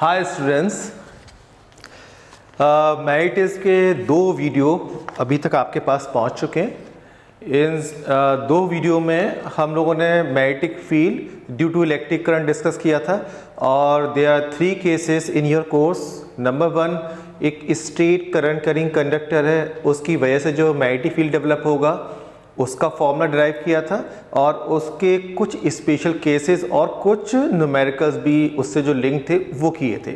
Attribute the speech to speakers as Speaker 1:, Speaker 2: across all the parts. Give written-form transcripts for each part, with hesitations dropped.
Speaker 1: Hi students, मैरिटेज के 2 video अभी तक आपके पास पहुंच चुके हैं। इन 2 वीडियो में हम लोगों ने magnetic field due to electric current discuss किया था और there are 3 cases in your course. Number 1, एक स्ट्रेट करंट कैरिंग कंडक्टर है, उसकी वजह से जो मैग्नेटिक फील्ड डेवलप होगा उसका फॉर्मूला डिराइव किया था और उसके कुछ स्पेशल केसेस और कुछ न्यूमेरिकल्स भी उससे जो लिंक थे वो किए थे।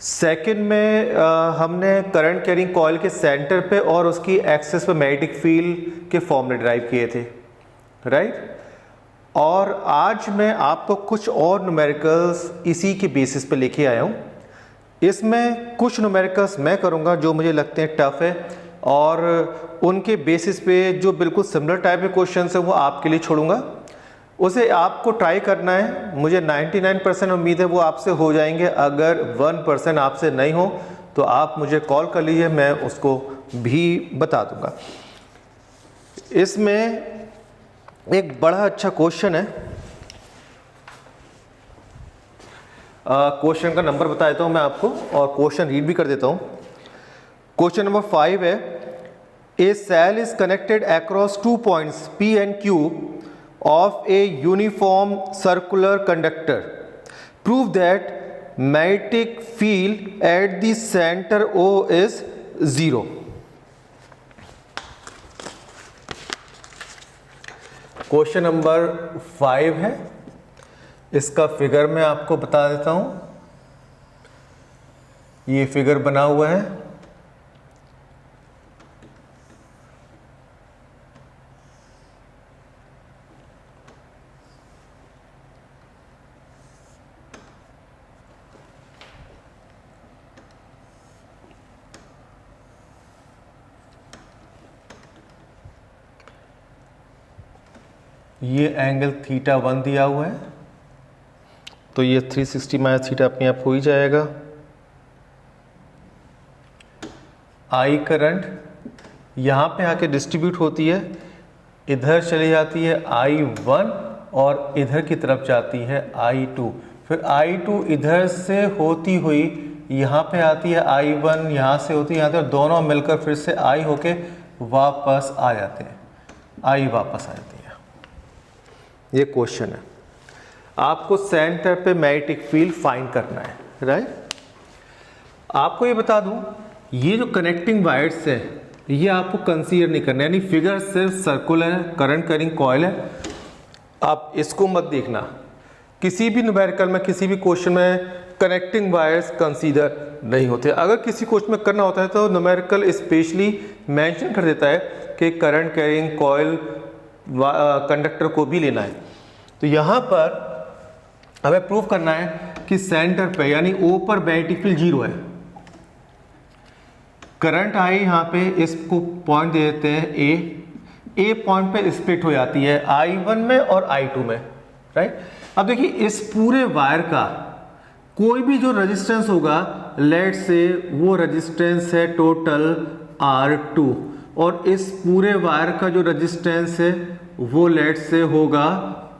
Speaker 1: सेकंड में हमने करंट कैरिंग कॉइल के सेंटर पे और उसकी एक्सिस पे मैग्नेटिक फील्ड के फॉर्मूले डिराइव किए थे, राइट। और आज मैं आपको कुछ और न्यूमेरिकल्स इसी के बेसिस पे लेके आया हूँ। इसमें कुछ न्यूमेरिकल्स मैं करूँगा जो मुझे लगते हैं टफ है और उनके बेसिस पे जो बिल्कुल सिमिलर टाइप के क्वेश्चंस हैं वो आपके लिए छोड़ूंगा। उसे आपको ट्राई करना है। मुझे 99% उम्मीद है वो आपसे हो जाएंगे। अगर 1% आपसे नहीं हो तो आप मुझे कॉल कर लीजिए, मैं उसको भी बता दूंगा। इसमें एक बड़ा अच्छा क्वेश्चन है। क्वेश्चन का नंबर बता देता हूँ मैं आपको और क्वेश्चन रीड भी कर देता हूँ। क्वेश्चन नंबर 5 है, a cell is connected across 2 points P and Q of a uniform circular conductor. Prove that magnetic field at the center O is 0. Question number 5 है, इसका फिगर मैं आपको बता देता हूं। ये फिगर बना हुआ है। ये एंगल θ1 दिया हुआ है, तो ये 360 माइनस थीटा अपने आप हो ही जाएगा। आई करंट यहाँ पे आके डिस्ट्रीब्यूट होती है, इधर चली जाती है I1 और इधर की तरफ जाती है I2। फिर I2 इधर से होती हुई यहाँ पे आती है, I1 यहाँ से होती है यहाँ तक, दोनों मिलकर फिर से I होके वापस आ जाते हैं, I वापस आ जाती है। ये क्वेश्चन है, आपको सेंटर पे मैग्नेटिक फील्ड फाइंड करना है, राइट। आपको ये बता दूं, ये जो कनेक्टिंग वायर्स है ये आपको कंसीडर नहीं करना है, यानी फिगर सिर्फ सर्कुलर है, करंट कैरिंग कॉइल है, आप इसको मत देखना। किसी भी न्यूमेरिकल में, किसी भी क्वेश्चन में कनेक्टिंग वायर्स कंसीडर नहीं होते। अगर किसी क्वेश्चन में करना होता है तो न्यूमेरिकल स्पेशली मेंशन कर देता है कि करंट कैरिंग कॉइल कंडक्टर को भी लेना है। तो यहाँ पर हमें प्रूव करना है कि सेंटर पे यानी O पर मैग्नेटिक फील्ड 0 है। करंट आई यहाँ पे इसको पॉइंट दे देते हैं ए पॉइंट पे स्प्लिट हो जाती है I1 में और I2 में, राइट। अब देखिए इस पूरे वायर का कोई भी जो रेजिस्टेंस होगा, लेट से वो रेजिस्टेंस है टोटल R2 और इस पूरे वायर का जो रेजिस्टेंस है वो लेट से होगा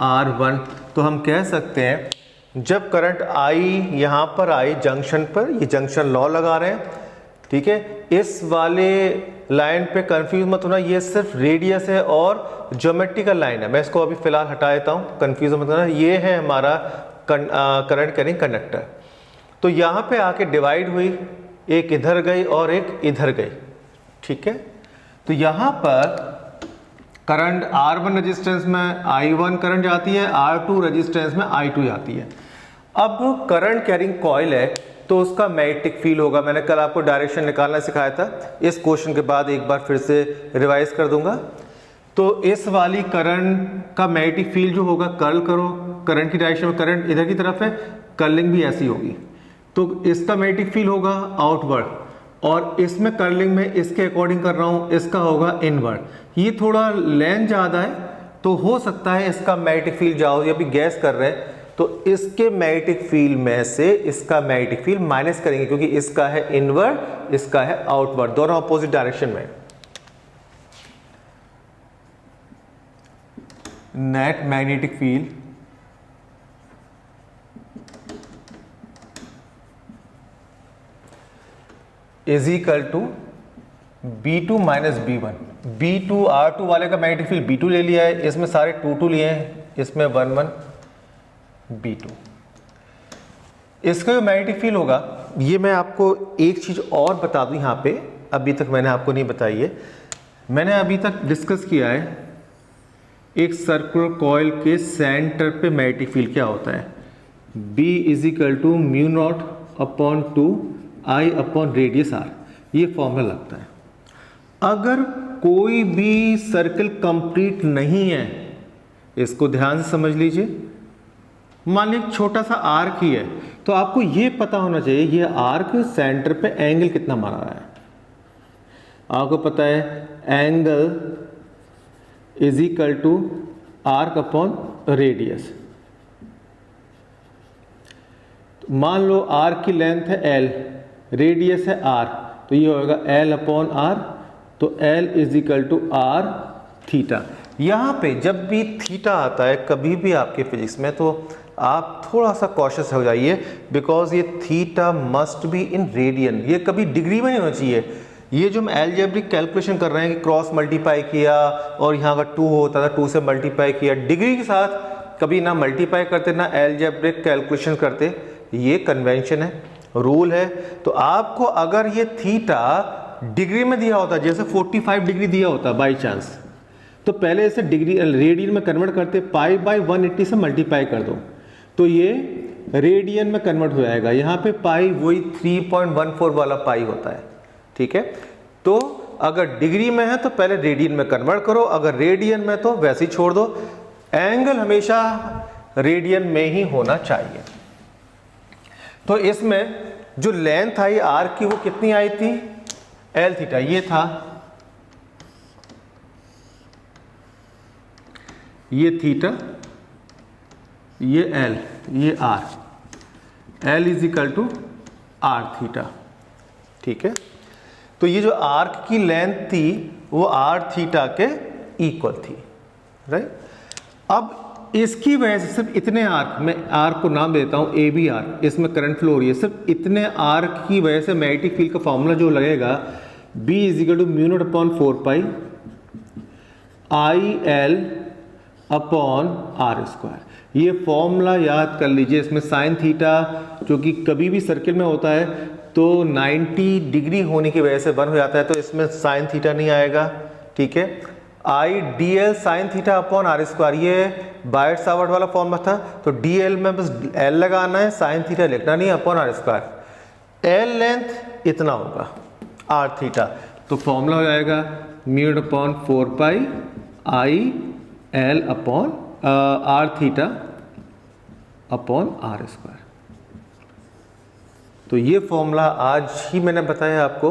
Speaker 1: R1। तो हम कह सकते हैं जब करंट आई यहाँ पर आई जंक्शन पर, ये जंक्शन लॉ लगा रहे हैं, ठीक है। इस वाले लाइन पे कंफ्यूज मत होना, ये सिर्फ रेडियस है और ज्योमेट्रिकल लाइन है। मैं इसको अभी फिलहाल हटा देता हूँ, कंफ्यूज मत होना। ये है हमारा करंट कैरिंग कंडक्टर। तो यहाँ पे आके डिवाइड हुई, एक इधर गई और एक इधर गई, ठीक है। तो यहाँ पर करंट R1 रेजिस्टेंस में I1 करंट जाती है, R2 रेजिस्टेंस में I2 जाती है। अब करंट कैरिंग कॉइल है तो उसका मैग्नेटिक फील्ड होगा। मैंने कल आपको डायरेक्शन निकालना सिखाया था, इस क्वेश्चन के बाद एक बार फिर से रिवाइज कर दूंगा। तो इस वाली करंट का मैग्नेटिक फील्ड जो होगा, कर्ल करो, करंट की डायरेक्शन में, करंट इधर की तरफ है, कर्लिंग भी ऐसी होगी, तो इसका मैग्नेटिक फील्ड होगा आउटवर्ड और इसमें कर्लिंग में इसके अकॉर्डिंग कर रहा हूं, इसका होगा इनवर्ड। ये थोड़ा लेंथ ज़्यादा है तो हो सकता है इसका मैग्नेटिक फील्ड जाओ, ये भी गैस कर रहे हैं, तो इसके मैग्नेटिक फील्ड में से इसका मैग्नेटिक फील्ड माइनस करेंगे क्योंकि इसका है इनवर्ड, इसका है आउटवर्ड, दोनों अपोजिट डायरेक्शन में। Net magnetic field is equal to B2 minus B1। B2 R2 वाले का मैग्नेटिक फील्ड B2 ले लिया है, इसमें सारे 2 लिए हैं, इसमें 1 B2। इसका जो मैग्नेटिक फील्ड होगा, ये मैं आपको एक चीज़ और बता दूं यहाँ पे, अभी तक मैंने आपको नहीं बताई है। मैंने अभी तक डिस्कस किया है एक सर्कुलर कॉइल के सेंटर पे मैग्नेटिक फील्ड क्या होता है, B is equal to mu not upon 2 I upon radius R, ये फॉर्मूला लगता है। अगर कोई भी सर्कल कंप्लीट नहीं है, इसको ध्यान से समझ लीजिए, मान लीजिए छोटा सा आर्क ही है, तो आपको ये पता होना चाहिए ये आर्क सेंटर पे एंगल कितना मार रहा है। आपको पता है angle is equal to arc upon radius. मान लो आर्क की लेंथ है L, रेडियस है R, तो ये होगा L अपॉन R, तो L is equal to R theta. यहाँ पे जब भी थीटा आता है कभी भी आपके फिजिक्स में, तो आप थोड़ा सा कॉशियस हो जाइए, बिकॉज ये theta must be in radian, ये कभी डिग्री में नहीं होना चाहिए। ये जो हम एलजेब्रिक कैलकुलेशन कर रहे हैं कि क्रॉस मल्टीप्लाई किया और यहाँ का 2 होता था, 2 से मल्टीप्लाई किया, डिग्री के साथ कभी ना मल्टीप्लाई करते ना एलजेब्रिक कैलकुलेशन करते, ये कन्वेंशन है, रूल है। तो आपको अगर ये थीटा डिग्री में दिया होता, जैसे 45 डिग्री दिया होता बाई चांस, तो पहले इसे डिग्री रेडियन में कन्वर्ट करते, पाई बाई 180 से मल्टीप्लाई कर दो, तो ये रेडियन में कन्वर्ट हो जाएगा। यहाँ पे पाई वही 3.14 वाला पाई होता है, ठीक है। तो अगर डिग्री में है तो पहले रेडियन में कन्वर्ट करो, अगर रेडियन में तो वैसे ही छोड़ दो। एंगल हमेशा रेडियन में ही होना चाहिए। तो इसमें जो लेंथ आई आर्क की वो कितनी आई थी, एल थीटा, ये था, ये थीटा, ये एल, ये R, L is equal to R theta, ठीक है। तो ये जो आर्क की लेंथ थी वो आर थीटा के इक्वल थी, राइट। अब इसकी वजह से सिर्फ इतने आर्क, मैं आर्क को नाम देता हूं ए बी आर्क, इसमें करंट फ्लो हो रही है, सिर्फ इतने आर्क की वजह से मैग्नेटिक फील्ड का फॉर्मूला जो लगेगा, B is equal to mu not upon 4 pi I L upon R square. ये फॉर्मूला याद कर लीजिए। इसमें साइन थीटा जो कि कभी भी सर्किल में होता है तो 90 डिग्री होने की वजह से 1 हो जाता है, तो इसमें साइन थीटा नहीं आएगा, ठीक है। I D L sine theta upon R square, ये बायट सावर्ट वाला फॉर्मूला था, तो डी एल में बस एल लगाना है, साइन थीटा लिखना नहीं upon R square. L length इतना होगा आर थीटा, तो फॉर्मूला हो जाएगा mu not upon 4 pi I L upon R theta upon R square. तो ये फॉर्मूला आज ही मैंने बताया आपको।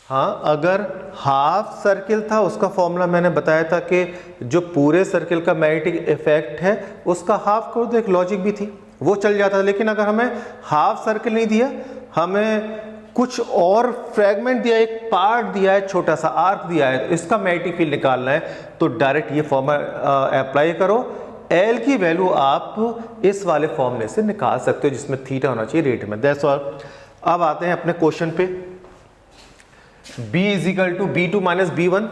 Speaker 1: हाँ, अगर हाफ सर्किल था उसका फॉर्मूला मैंने बताया था कि जो पूरे सर्किल का मैग्नेटिक इफेक्ट है उसका हाफ करो, तो एक लॉजिक भी थी, वो चल जाता था। लेकिन अगर हमें हाफ सर्किल नहीं दिया, हमें कुछ और फ्रेगमेंट दिया, एक पार्ट दिया है, छोटा सा आर्क दिया है, तो इसका मैग्नेटिक फील्ड निकालना है, तो डायरेक्ट ये फॉर्मूला अप्लाई करो। एल की वैल्यू आप इस वाले फॉर्मूले से निकाल सकते हो जिसमें थीटा होना चाहिए रेट में। That's all. अब आते हैं अपने क्वेश्चन पे। B is equal to B2 minus B1,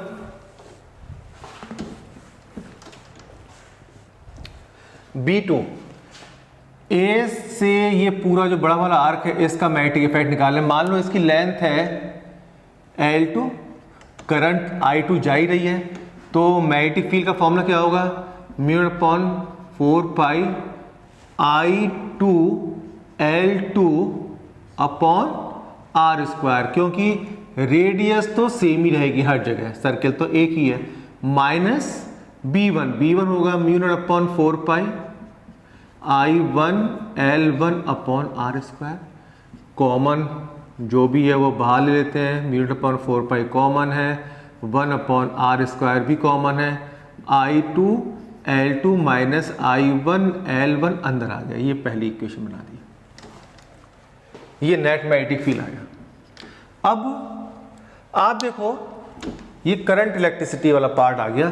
Speaker 1: B2 A से ये पूरा जो बड़ा वाला आर्क है इसका मैग्नेटिक इफेक्ट निकालना है। मान लो इसकी लेंथ है L2, करंट I2 जा ही रही है, तो मैग्नेटिक फील्ड का फॉर्मूला क्या होगा, mu upon 4 pi I2 L2 upon R square, क्योंकि रेडियस तो सेम ही रहेगी हर जगह, सर्किल तो एक ही है, माइनस B1 होगा mu not upon 4 pi I1 L1 upon R square. Common जो भी है वो बाहर ले लेते हैं, mu not upon 4 pi common है, 1 अपॉन आर स्क्वायर भी कॉमन है, I2 L2 minus I1 L1 अंदर आ गया। ये पहली इक्वेशन बना दी, ये नेट मैग्नेटिक फील्ड आ गया। अब आप देखो ये करंट इलेक्ट्रिसिटी वाला पार्ट आ गया,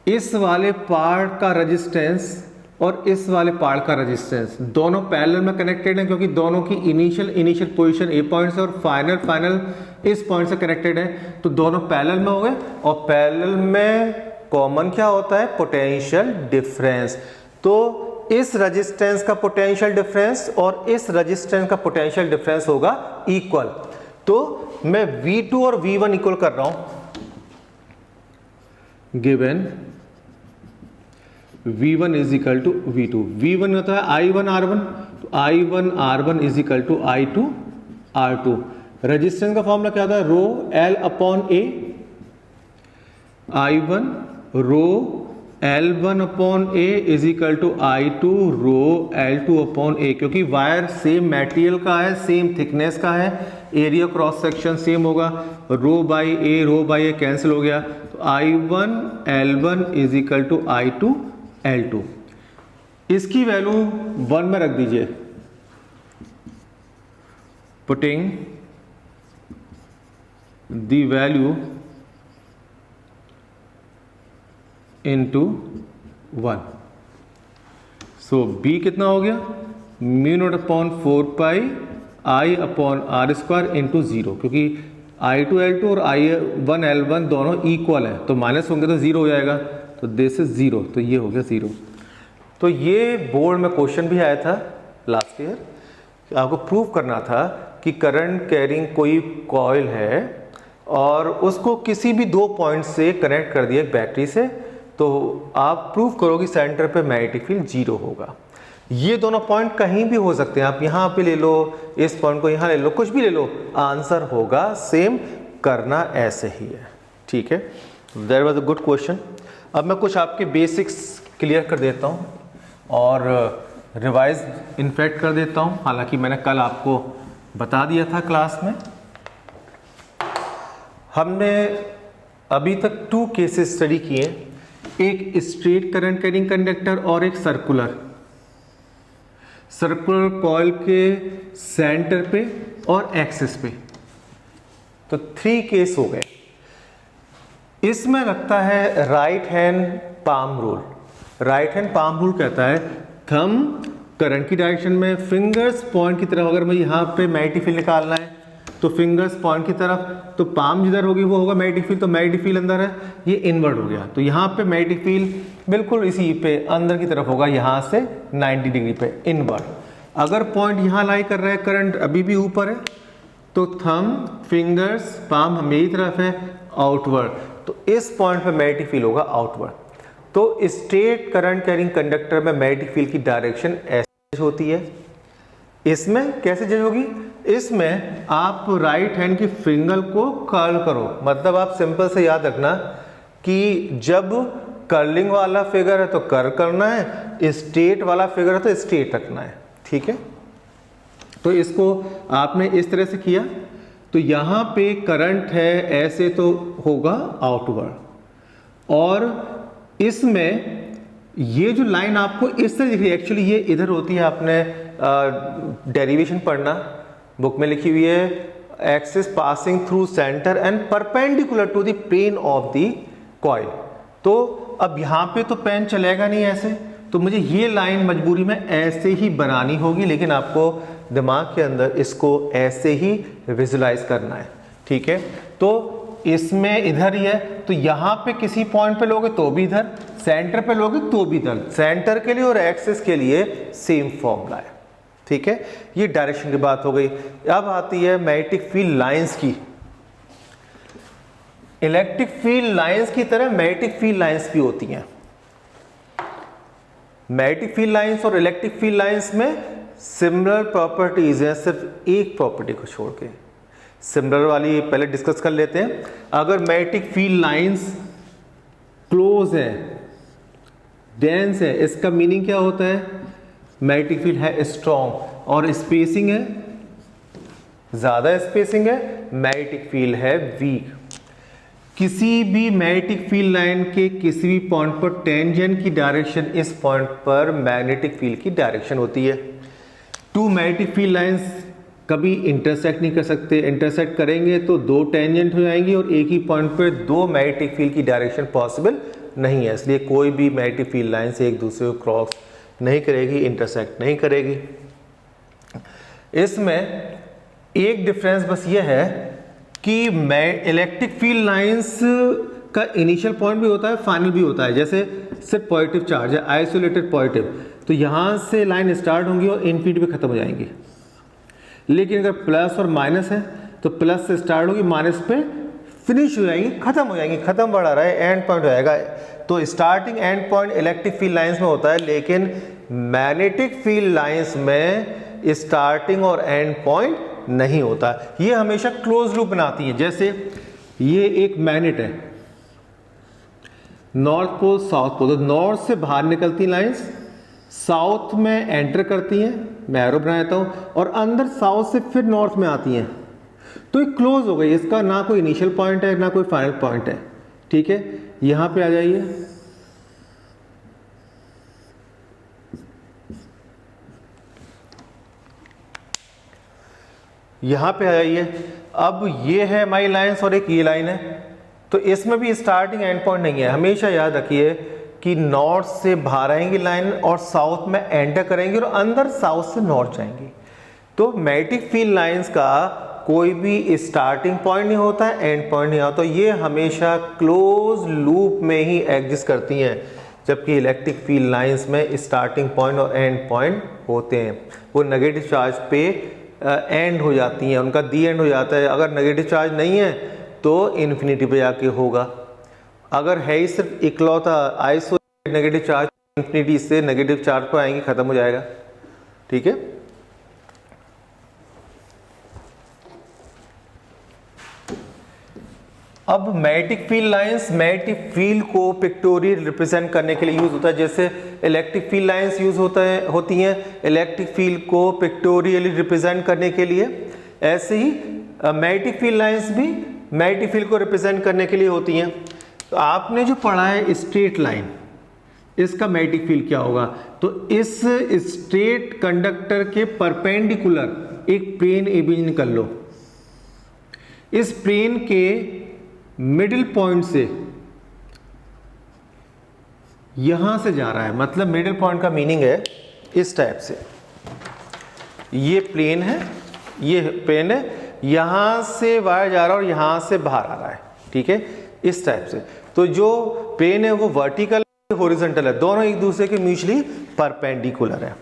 Speaker 1: इस वाले पार्ट का रेजिस्टेंस और इस वाले पार्ट का रेजिस्टेंस दोनों पैरेलल में कनेक्टेड हैं, क्योंकि दोनों की इनिशियल पोजीशन ए पॉइंट से और फाइनल इस पॉइंट से कनेक्टेड है, तो दोनों पैरेलल में हो गए। और पैरेलल में कॉमन क्या होता है? Potential difference. तो इस रेजिस्टेंस का पोटेंशियल डिफरेंस और इस रेजिस्टेंस का पोटेंशियल डिफरेंस होगा इक्वल। तो मैं V2 और V1 इक्वल कर रहा हूं, given V1 is equal to V2। V1 होता है I1 R1, तो I1 R1 is equal to I2 R2। Resistance का फॉर्मूला क्या था? Rho L upon A, I1 rho L1 upon A is equal to I2 rho L2 upon A। क्योंकि wire same material का है, same thickness का है, area cross section same होगा, रो by A cancel हो गया, तो I1 L1 is equal to I2 L2। इसकी वैल्यू 1 में रख दीजिए, putting the value into 1। So B कितना हो गया? Mu naught upon 4 pi I upon R square into 0, क्योंकि I2 L2 और I1 L1 दोनों इक्वल है, तो माइनस होंगे तो 0 हो जाएगा, तो दिस इज 0, तो ये हो गया 0। तो ये बोर्ड में क्वेश्चन भी आया था लास्ट ईयर, आपको प्रूव करना था कि करंट कैरिंग कोई कॉइल है और उसको किसी भी 2 पॉइंट से कनेक्ट कर दिया बैटरी से, तो आप प्रूव करो कि सेंटर पे मैग्नेटिक फील्ड 0 होगा। ये दोनों पॉइंट कहीं भी हो सकते हैं, आप यहाँ पे ले लो, इस पॉइंट को यहाँ ले लो, कुछ भी ले लो, आंसर होगा सेम, करना ऐसे ही है। ठीक है, that was a good question. अब मैं कुछ आपके बेसिक्स क्लियर कर देता हूँ और रिवाइज इनफैक्ट कर देता हूँ। हालांकि मैंने कल आपको बता दिया था क्लास में। हमने अभी तक 2 केसेस स्टडी किए, एक स्ट्रेट करंट कैरिंग कंडक्टर और एक सर्कुलर कॉइल के सेंटर पे और एक्सिस पे। तो 3 केस हो गए। इसमें लगता है right hand palm rule. Right hand palm rule कहता है थंब करंट की डायरेक्शन में, फिंगर्स पॉइंट की तरफ। अगर मैं यहाँ पे मैग्नेटिक फील्ड निकालना है तो फिंगर्स पॉइंट की तरफ, तो पाम जिधर होगी वो होगा मैग्नेटिक फील्ड, तो मैग्नेटिक फील्ड अंदर है, ये इनवर्ट हो गया, तो यहाँ पे मैग्नेटिक फील्ड बिल्कुल इसी पे अंदर की तरफ होगा, यहाँ से 90 डिग्री पे इनवर्ट। अगर पॉइंट यहाँ लाई कर रहा है, करंट अभी भी ऊपर है, तो थंब फिंगर्स पाम मेरी तरफ है आउटवर्ड, तो इस पॉइंट पे मैग्नेटिक फील्ड होगा आउटवर्ड। तो स्ट्रेट करंट कैरिंग कंडक्टर में मैग्नेटिक फील्ड की डायरेक्शन ऐसे होती है। इसमें कैसे जज होगी? इसमें आप राइट हैंड की फिंगर को कर्ल करो, मतलब आप सिंपल से याद रखना कि जब कर्लिंग वाला फिगर है तो कर्ल करना है, स्ट्रेट वाला फिगर है तो स्ट्रेट रखना है। ठीक है, तो इसको आपने इस तरह से किया, तो यहाँ पे करंट है ऐसे तो होगा आउटवर्ड, और इसमें ये जो लाइन आपको इस तरह दिख रही है, एक्चुअली ये इधर होती है, आपने डेरिवेशन पढ़ना, बुक में लिखी हुई है, axis passing through centre and perpendicular to the plane of the coil. तो अब यहाँ पे तो पेन चलेगा नहीं ऐसे, तो मुझे ये लाइन मजबूरी में ऐसे ही बनानी होगी, लेकिन आपको दिमाग के अंदर इसको ऐसे ही विजुलाइज करना है। ठीक है, तो इसमें इधर ही है, तो यहाँ पे किसी पॉइंट पे लोगे तो भी इधर, सेंटर पे लोगे तो भी इधर, सेंटर के लिए और एक्सिस के लिए सेम फॉर्मूला है। ठीक है, ये डायरेक्शन की बात हो गई। अब आती है मैग्नेटिक फील्ड लाइंस की। इलेक्ट्रिक फील्ड लाइंस की तरह मैग्नेटिक फील्ड लाइंस भी होती हैं। मैग्नेटिक फील्ड लाइंस और इलेक्ट्रिक फील्ड लाइंस में सिमिलर प्रॉपर्टीज हैं, सिर्फ एक प्रॉपर्टी को छोड़ के। सिमिलर वाली पहले डिस्कस कर लेते हैं। अगर मैग्नेटिक फील्ड लाइंस क्लोज है, डेंस है, इसका मीनिंग क्या होता है? मैग्नेटिक फील्ड है स्ट्रॉन्ग, और स्पेसिंग है ज्यादा, स्पेसिंग है, मैग्नेटिक फील्ड है वीक। किसी भी मैग्नेटिक फील्ड लाइन के किसी भी पॉइंट पर टेंजेंट की डायरेक्शन इस पॉइंट पर मैग्नेटिक फील्ड की डायरेक्शन होती है। 2 मैग्नेटिक फील्ड लाइंस कभी इंटरसेक्ट नहीं कर सकते, इंटरसेक्ट करेंगे तो 2 टेंजेंट हो जाएंगी और एक ही पॉइंट पर 2 मैग्नेटिक फील्ड की डायरेक्शन पॉसिबल नहीं है, इसलिए कोई भी मैग्नेटिक फील्ड लाइन से एक दूसरे को क्रॉस नहीं करेगी, इंटरसेक्ट नहीं करेगी। इसमें एक डिफरेंस बस ये है कि इलेक्ट्रिक फील्ड लाइंस का इनिशियल पॉइंट भी होता है, फाइनल भी होता है। जैसे सिर्फ पॉजिटिव चार्ज है, आइसोलेटेड पॉजिटिव, तो यहाँ से लाइन स्टार्ट होंगी और इन्फिनिटी पे खत्म हो जाएंगी। लेकिन अगर प्लस और माइनस है तो प्लस से स्टार्ट होगी, माइनस पे फिनिश हो जाएंगी, खत्म हो जाएंगी, खत्म बढ़ा रहा है, एंड पॉइंट हो जाएगा। तो starting and point electric field lines में होता है, लेकिन मैग्नेटिक फील्ड लाइंस में स्टार्टिंग और एंड पॉइंट नहीं होता। ये हमेशा क्लोज लूप बनाती है। जैसे ये एक मैग्नेट है, नॉर्थ पोल साउथ पोल, तो नॉर्थ से बाहर निकलती लाइंस साउथ में एंटर करती हैं, मैं एरो बना देता हूं, और अंदर साउथ से फिर नॉर्थ में आती हैं, तो ये क्लोज हो गई। इसका ना कोई इनिशियल पॉइंट है ना कोई फाइनल पॉइंट है। ठीक है, यहां पे आ जाइए, यहां पे आ जाइए। अब ये है हमारी लाइंस और एक ये लाइन है, तो इसमें भी स्टार्टिंग एंड पॉइंट नहीं है। हमेशा याद रखिए कि नॉर्थ से बाहर आएंगी लाइन और साउथ में एंटर करेंगी और अंदर साउथ से नॉर्थ जाएंगी। तो मैग्नेटिक फील्ड लाइंस का कोई भी स्टार्टिंग पॉइंट नहीं होता है, एंड पॉइंट नहीं होता, तो ये हमेशा क्लोज लूप में ही एग्जिस्ट करती हैं। जबकि इलेक्ट्रिक फील्ड लाइंस में स्टार्टिंग पॉइंट और एंड पॉइंट होते हैं, वो नेगेटिव चार्ज पे एंड हो जाती हैं, उनका दी एंड हो जाता है। अगर नेगेटिव चार्ज नहीं है तो इन्फिनिटी पे जाके होगा। अगर है ही सिर्फ इकलौता आइसोलेटेड नेगेटिव चार्ज, इन्फिनिटी से नेगेटिव चार्ज पर आएंगे, खत्म हो जाएगा। ठीक है, अब magnetic field lines magnetic field को पिक्टोरियल रिप्रेजेंट करने के लिए यूज होता है। जैसे इलेक्ट्रिक फील्ड लाइंस यूज होती हैं इलेक्ट्रिक फील्ड को पिक्टोरियली रिप्रेजेंट करने के लिए, ऐसे ही मैग्नेटिक फील्ड लाइंस भी मैग्नेटिक फील्ड को रिप्रेजेंट करने के लिए होती हैं। तो आपने जो पढ़ा है स्ट्रेट लाइन, इसका मैग्नेटिक फील्ड क्या होगा? तो इस स्ट्रेट कंडक्टर के परपेंडिकुलर एक प्लेन इमेजिन कर लो। इस प्लेन के मिडिल पॉइंट से यहां से जा रहा है, मतलब मिडिल पॉइंट का मीनिंग है इस टाइप से, ये प्लेन है, ये प्लेन है, यहां से वायर जा रहा है और यहां से बाहर आ रहा है। ठीक है, इस टाइप से। तो जो प्लेन है वो वर्टिकल हॉरिजॉन्टल है, दोनों एक दूसरे के म्यूचुअली परपेंडिकुलर है।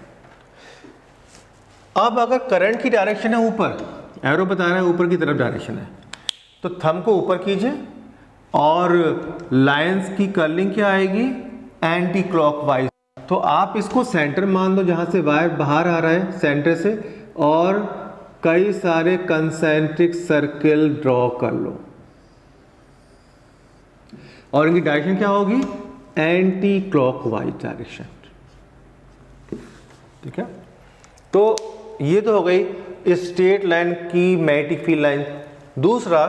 Speaker 1: अब अगर करंट की डायरेक्शन है ऊपर, एरो बता रहा है ऊपर की तरफ डायरेक्शन है, तो थंब को ऊपर कीजिए और लाइंस की कर्लिंग क्या आएगी? Anti clockwise. तो आप इसको सेंटर मान दो जहां से वायर बाहर आ रहा है सेंटर से, और कई सारे कंसेंट्रिक सर्कल ड्रॉ कर लो और इनकी डायरेक्शन क्या होगी? Anti clockwise direction. ठीक है, तो ये तो हो गई स्ट्रेट लाइन की मैग्नेटिक फील्ड लाइन। दूसरा,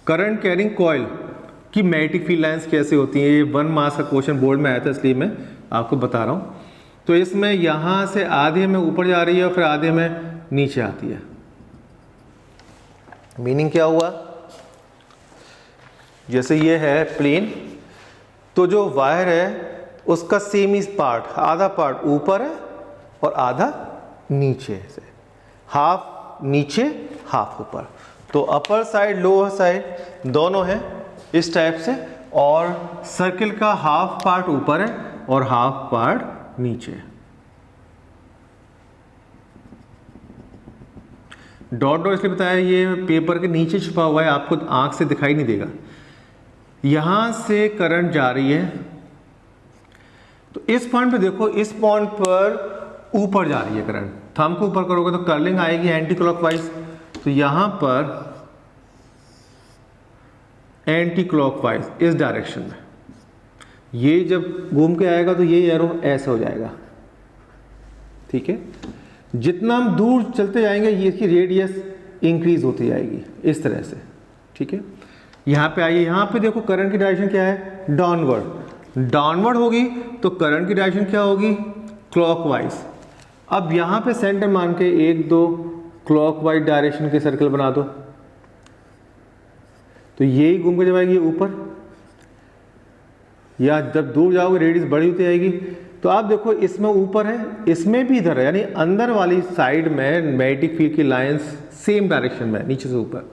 Speaker 1: करंट कैरिंग कॉइल की मैग्नेटिक फील्ड लाइंस कैसे होती हैं? ये 1 मार्क्स का क्वेश्चन बोर्ड में आया था, इसलिए मैं आपको बता रहा हूं। तो इसमें यहां से आधे में ऊपर जा रही है और फिर आधे में नीचे आती है। मीनिंग क्या हुआ? जैसे ये है प्लेन, तो जो वायर है उसका सेम ही पार्ट, आधा पार्ट ऊपर है और आधा नीचे से, हाफ नीचे हाफ ऊपर। तो अपर साइड लोअर साइड दोनों है इस टाइप से, और सर्किल का हाफ पार्ट ऊपर है और हाफ पार्ट नीचे है। डॉट डॉट इसलिए बताया, ये पेपर के नीचे छुपा हुआ है, आपको आंख से दिखाई नहीं देगा। यहां से करंट जा रही है, तो इस पॉइंट पे देखो, इस पॉइंट पर ऊपर जा रही है करंट। थंब को ऊपर करोगे तो कर्लिंग आएगी एंटी क्लॉकवाइज, तो यहां पर एंटी क्लॉकवाइज इस डायरेक्शन में, ये जब घूम के आएगा तो ये एरो ऐसे हो जाएगा। ठीक है, जितना हम दूर चलते जाएंगे ये इसकी रेडियस इंक्रीज होती जाएगी इस तरह से। ठीक है, यहाँ पे आइए, यहाँ पे देखो करंट की डायरेक्शन क्या है? डाउनवर्ड। डाउनवर्ड होगी तो करंट की डायरेक्शन क्या होगी? क्लॉकवाइज। अब यहाँ पे सेंटर मान के 1 2 क्लॉकवाइज डायरेक्शन के सर्कल बना दो। तो ये ही घूम के जब आएगी ऊपर, या जब दूर जाओगे रेडियस बड़ी होती जाएगी। तो आप देखो इसमें ऊपर है, इसमें भी इधर है, यानी अंदर वाली साइड में मैग्नेटिक फील्ड की लाइंस सेम डायरेक्शन में, नीचे से ऊपर।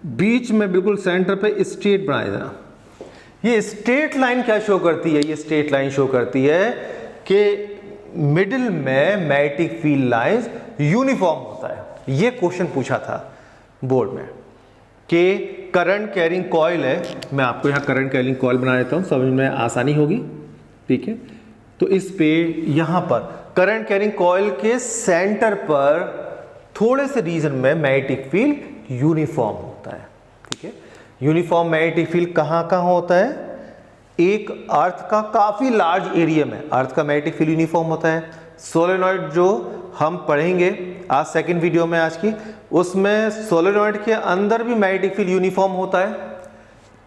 Speaker 1: बीच में बिल्कुल सेंटर पे स्ट्रेट बनाया जरा। ये स्ट्रेट लाइन क्या शो करती है? ये स्ट्रेट लाइन शो करती है कि मिडिल में मैग्नेटिक फील्ड लाइंस यूनिफॉर्म होता है। ये क्वेश्चन पूछा था बोर्ड में कि करंट कैरिंग कॉइल है, मैं आपको यहाँ करंट कैरिंग कॉइल बना देता हूँ, समझ में आसानी होगी, ठीक है। तो इस पे यहाँ पर करंट कैरिंग कॉइल के सेंटर पर थोड़े से रीजन में मैग्नेटिक फील्ड यूनिफॉर्म होता है, ठीक है। यूनिफॉर्म मैग्नेटिक फील्ड कहाँ कहाँ होता है? एक अर्थ का काफी लार्ज एरिया में अर्थ का मैग्नेटिक फील्ड यूनिफॉर्म होता है। सोलेनॉइड जो हम पढ़ेंगे आज सेकंड वीडियो में आज की, उसमें सोलेनॉइड के अंदर भी मैग्नेटिक फील्ड यूनिफॉर्म होता है,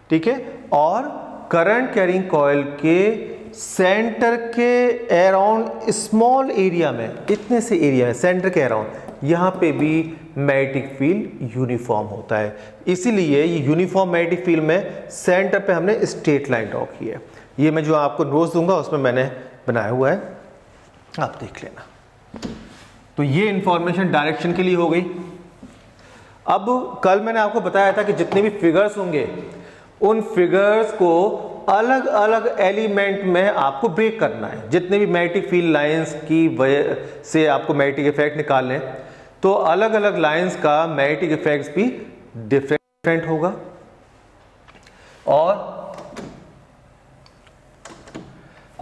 Speaker 1: ठीक है। और करंट कैरिंग कॉइल के सेंटर के अराउंड स्मॉल एरिया में, इतने से एरिया में सेंटर के अराउंड, यहाँ पे भी मैग्नेटिक फील्ड यूनिफॉर्म होता है। इसीलिए ये यूनिफॉर्म मैग्नेटिक फील्ड में सेंटर पे हमने स्ट्रेट लाइन ड्रॉ की है। ये मैं जो आपको नोट्स दूंगा उसमें मैंने बनाया हुआ है, आप देख लेना। तो ये इंफॉर्मेशन डायरेक्शन के लिए हो गई। अब कल मैंने आपको बताया था कि जितने भी फिगर्स होंगे उन फिगर्स को अलग अलग एलिमेंट में आपको ब्रेक करना है। जितने भी मैग्नेटिक फील्ड लाइंस की वजह से आपको मैग्नेटिक इफेक्ट निकालने, तो अलग अलग लाइंस का मैग्नेटिक इफेक्ट्स भी डिफरेंट होगा। और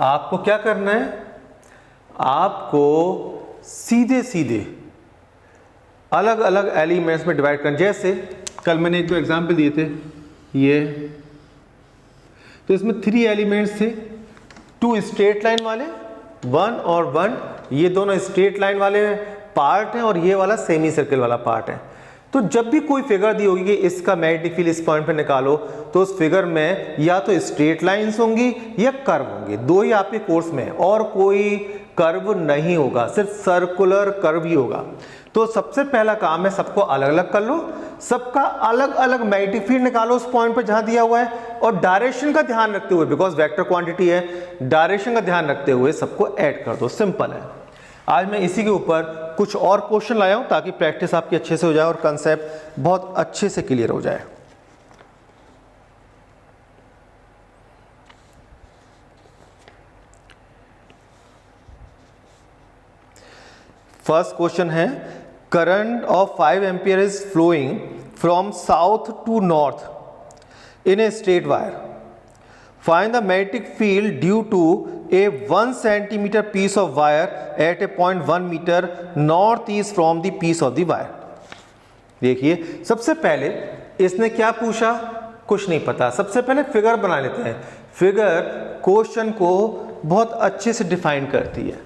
Speaker 1: आपको क्या करना है? आपको सीधे सीधे अलग अलग एलिमेंट्स में डिवाइड करना। जैसे कल मैंने एक दो एग्जाम्पल दिए थे, ये तो इसमें 3 एलिमेंट्स थे, 2 स्ट्रेट लाइन वाले, 1 और 1, ये दोनों स्ट्रेट लाइन वाले पार्ट हैं और ये वाला सेमी सर्कल वाला पार्ट है। तो जब भी कोई फिगर दी होगी कि इसका मैग्नेटिक फील्ड इस पॉइंट पे निकालो, तो उस फिगर में या तो स्ट्रेट लाइंस होंगी या कर्व होंगे, दो ही आपके कोर्स में, और कोई कर्व नहीं होगा, सिर्फ सर्कुलर कर्व ही होगा। तो सबसे पहला काम है सबको अलग अलग कर लो, सबका अलग अलग मैग्नेटिक फील्ड निकालो उस पॉइंट पर जहां दिया हुआ है, और डायरेक्शन का ध्यान रखते हुए, बिकॉज वेक्टर क्वांटिटी है, डायरेक्शन का ध्यान रखते हुए सबको ऐड कर दो। सिंपल है। आज मैं इसी के ऊपर कुछ और क्वेश्चन लाया हूं ताकि प्रैक्टिस आपकी अच्छे से हो जाए और कंसेप्ट बहुत अच्छे से क्लियर हो जाए। फर्स्ट क्वेश्चन है, current of 5 ampere is flowing from south to north in a straight wire. Find the magnetic field due to a 1 centimeter piece of wire at a point 1 meter northeast from the piece of the wire। देखिए सबसे पहले इसने क्या पूछा, कुछ नहीं पता। सबसे पहले फिगर बना लेते हैं। फिगर क्वेश्चन को बहुत अच्छे से डिफाइन करती है।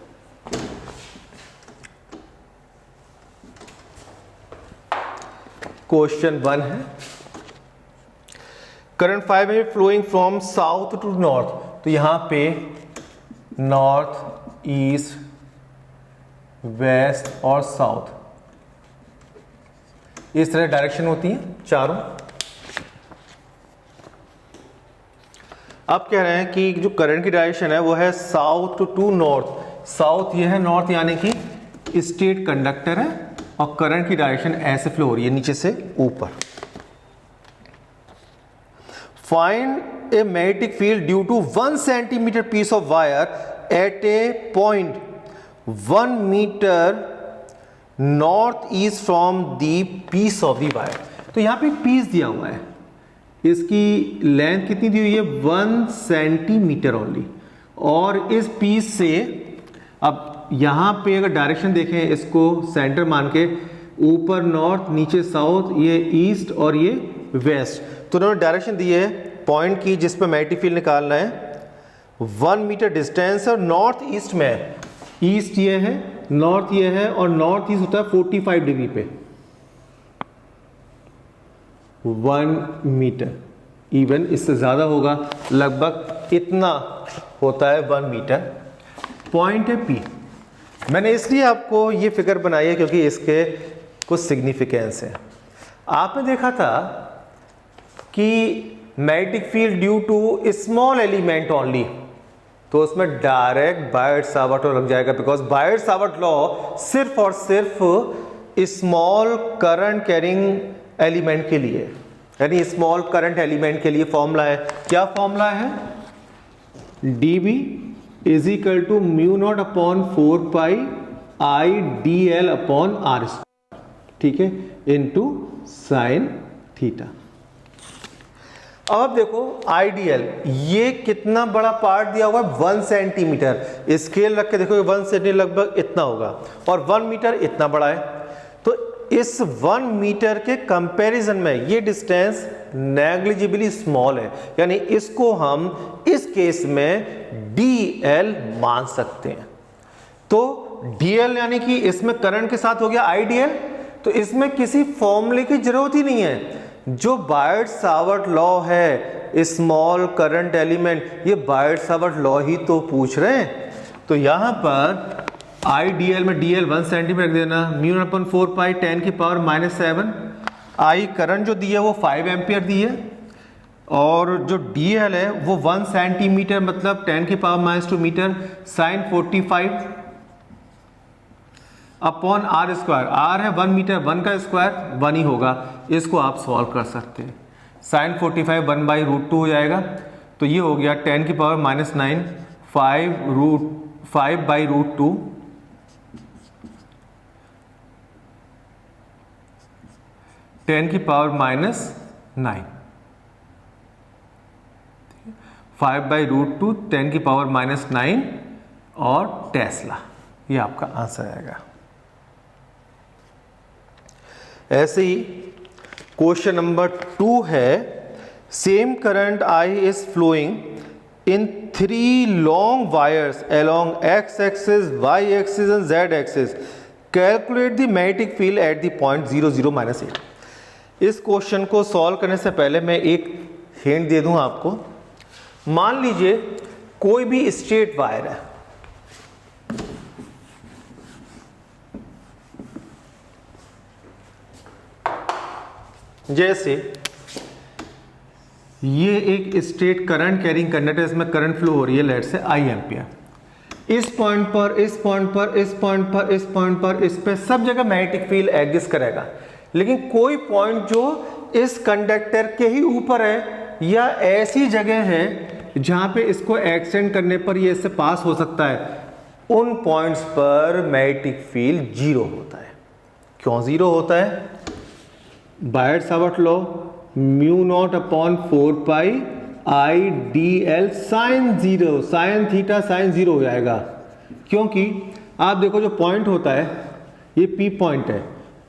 Speaker 1: क्वेश्चन 1 है, करंट 5 है flowing from south to north. तो यहां पे नॉर्थ, ईस्ट, वेस्ट और साउथ, इस तरह डायरेक्शन होती है चारों। अब कह रहे हैं कि जो करंट की डायरेक्शन है वो है साउथ टू नॉर्थ। साउथ ये है, नॉर्थ यानी कि स्ट्रेट कंडक्टर है, और करंट की डायरेक्शन ऐसे फ्लो हो रही है नीचे से ऊपर। Find a magnetic field due to 1 centimeter piece of wire at a point 1 meter northeast from the piece of the wire। तो यहाँ पे पीस दिया हुआ है, इसकी लेंथ कितनी दी हुई है? 1 सेंटीमीटर ओनली। और इस पीस से अब यहाँ पे अगर डायरेक्शन देखें, इसको सेंटर मान के, ऊपर नॉर्थ, नीचे साउथ, ये ईस्ट और ये वेस्ट। तो उन्होंने डायरेक्शन दी है पॉइंट की जिस पे मैग्नेटिक फील्ड निकालना है। 1 मीटर डिस्टेंस और नॉर्थ ईस्ट में, ईस्ट ये है, नॉर्थ ये है, और नॉर्थ ईस्ट होता है 45 डिग्री पे। 1 मीटर, इवन इससे ज्यादा होगा, लगभग इतना होता है 1 मीटर। पॉइंट है पी। मैंने इसलिए आपको ये फिगर बनाई है क्योंकि इसके कुछ सिग्निफिकेंस है। आपने देखा था कि magnetic field due to small element only, तो उसमें डायरेक्ट बायट-सावर्ट लॉ लग जाएगा, बिकॉज बायट-सावर्ट लॉ सिर्फ और सिर्फ स्मॉल करंट कैरिंग एलिमेंट के लिए, यानी स्मॉल करंट एलिमेंट के लिए फॉर्मूला है। क्या फॉर्मूला है? dB is equal to mu not upon 4 pi I D L upon R square, ठीक है, इनटू साइन थीटा। अब देखो आईडीएल, ये कितना बड़ा पार्ट दिया हुआ है 1 सेंटीमीटर, स्केल रख के देखो 1 सेंटीमीटर लगभग इतना होगा, और 1 मीटर इतना बड़ा है। तो इस 1 मीटर के कंपैरिजन में ये डिस्टेंस नेग्लिजिबली स्मॉल है, यानी इसको हम इस केस में डीएल मान सकते हैं। तो डीएल यानी कि इसमें करंट के साथ हो गया आईडीएल, तो इसमें किसी फॉर्मूले की जरूरत ही नहीं है। जो बायट-सावर्ट लॉ है स्मॉल करंट एलिमेंट, ये बायट-सावर्ट लॉ ही तो पूछ रहे हैं। तो यहां पर आईडीएल में डीएल 1 सेंटीमीटर रख देना, म्यू नॉट अपॉन 4 पाई 10 की पावर -7, आई करंट जो दी है वो 5 एम्पियर दी है, और जो डीएल है वो 1 सेंटीमीटर मतलब 10 की power -2 metre sine 45 upon R square. R है 1 मीटर, 1 का स्क्वायर 1 ही होगा, इसको आप सॉल्व कर सकते हैं। साइन 45 1/√2 हो जाएगा, तो ये हो गया 10 की पावर -9 5/√2 10 की पावर -9 5/√2 10 की पावर -9 और टेस्ला, ये आपका आंसर आएगा। ऐसे ही क्वेश्चन नंबर 2 है, same current I is flowing in 3 long wires along X axis, Y axis and Z axis, calculate the magnetic field at the point 0 0 -8। इस क्वेश्चन को सॉल्व करने से पहले मैं एक हिंट दे दूं आपको। मान लीजिए कोई भी स्ट्रेट वायर है, जैसे ये एक स्ट्रेट करंट कैरिंग कंडक्टर, इसमें करंट फ्लो हो रही है लेट से आई एम्पियर। इस पॉइंट पर, इस पॉइंट पर, इस पॉइंट पर, इस पॉइंट पर, इस पे सब जगह मैग्नेटिक फील्ड एग्जिस्ट करेगा, लेकिन कोई पॉइंट जो इस कंडक्टर के ही ऊपर है या ऐसी जगह है जहां पे इसको एक्सटेंड करने पर ये इससे पास हो सकता है, उन पॉइंट्स पर मैग्नेटिक फील्ड 0 होता है। क्यों 0 होता है? Biot Savart law mu not upon 4 pi I D L sine 0, sine theta sine 0 हो जाएगा, क्योंकि आप देखो जो पॉइंट होता है ये पी पॉइंट है,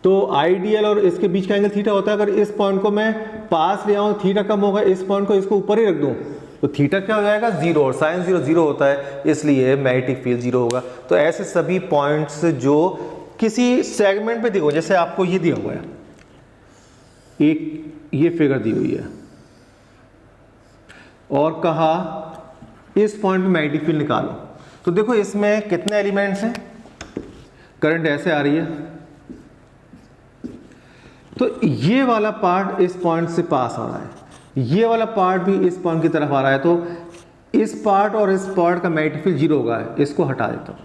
Speaker 1: तो आईडीएल और इसके बीच का एंगल थीटा होता है। अगर इस पॉइंट को मैं पास ले आऊं, थीटा कम होगा, इस पॉइंट को इसको ऊपर ही रख दूं, तो थीटा क्या हो जाएगा 0, और साइन 0 0 होता है, इसलिए मैग्नेटिक फील्ड 0 होगा। तो ऐसे सभी पॉइंट्स जो किसी सेगमेंट पे दिए हुए, जैसे आपको ये दिया हुआ है, एक ये फिगर दी हुई है और कहा इस पॉइंट पे मैग्नेटिक फील्ड निकालो, तो देखो इसमें कितने एलिमेंट्स हैं, करंट ऐसे आ रही है, तो ये वाला पार्ट इस पॉइंट से पास आ रहा है, ये वाला पार्ट भी इस पॉइंट की तरफ आ रहा है, तो इस पार्ट और इस पार्ट का मैग्नेटिक फील्ड 0 होगा, इसको हटा देता हूं,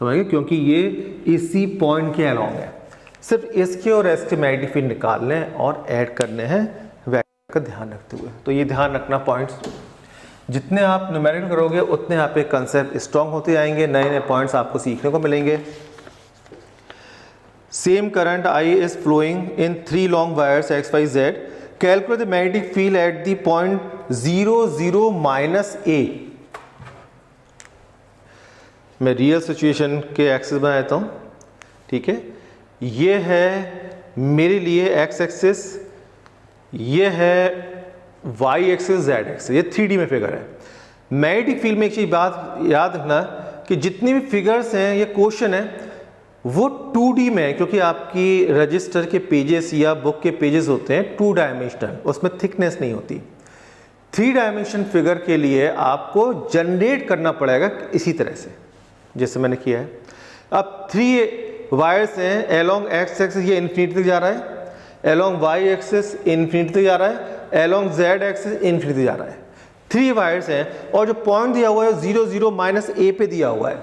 Speaker 1: समझ गए, क्योंकि ये इसी पॉइंट के अलोंग है। सिर्फ इसके और इसके मैग्नेटिक फील्ड निकालने और ऐड करने हैं वेक्टर का ध्यान रखते हुए। तो ये ध्यान रखना पॉइंट्स, जितने आप न्यूमेरिकल करोगे उतने आप एक कंसेप्ट स्ट्रॉन्ग होते जाएंगे, नए नए पॉइंट्स आपको सीखने को मिलेंगे। Same current I is flowing in 3 long wires X Y Z, calculate the magnetic field at the point 0 0 -a। मैं रियल सिचुएशन के एक्सिस बना देता हूं, ठीक है, ये है मेरे लिए एक्स एक्सिस, ये है वाई एक्सिस, जेड एक्सिस, ये 3D में फिगर है। मैग्नेटिक फील्ड में एक चीज बात याद रखना कि जितनी भी फिगर्स हैं, ये क्वेश्चन है, वो 2D में है, क्योंकि आपकी रजिस्टर के पेजेस या बुक के पेजेस होते हैं 2 डायमेंशनल, उसमें थिकनेस नहीं होती। 3 डायमेंशन फिगर के लिए आपको जनरेट करना पड़ेगा इसी तरह से जैसे मैंने किया है। अब 3 वायर्स हैं अलोंग एक्स एक्सिस, ये इन्फिनिटी तक जा रहा है, along y एक्सिस इन्फिनिटी जा रहा है, along z एक्सिस इन्फिनिटी जा रहा है। 3 वायर्स हैं और जो पॉइंट दिया हुआ है 0 0 माइनस ए पे दिया हुआ है,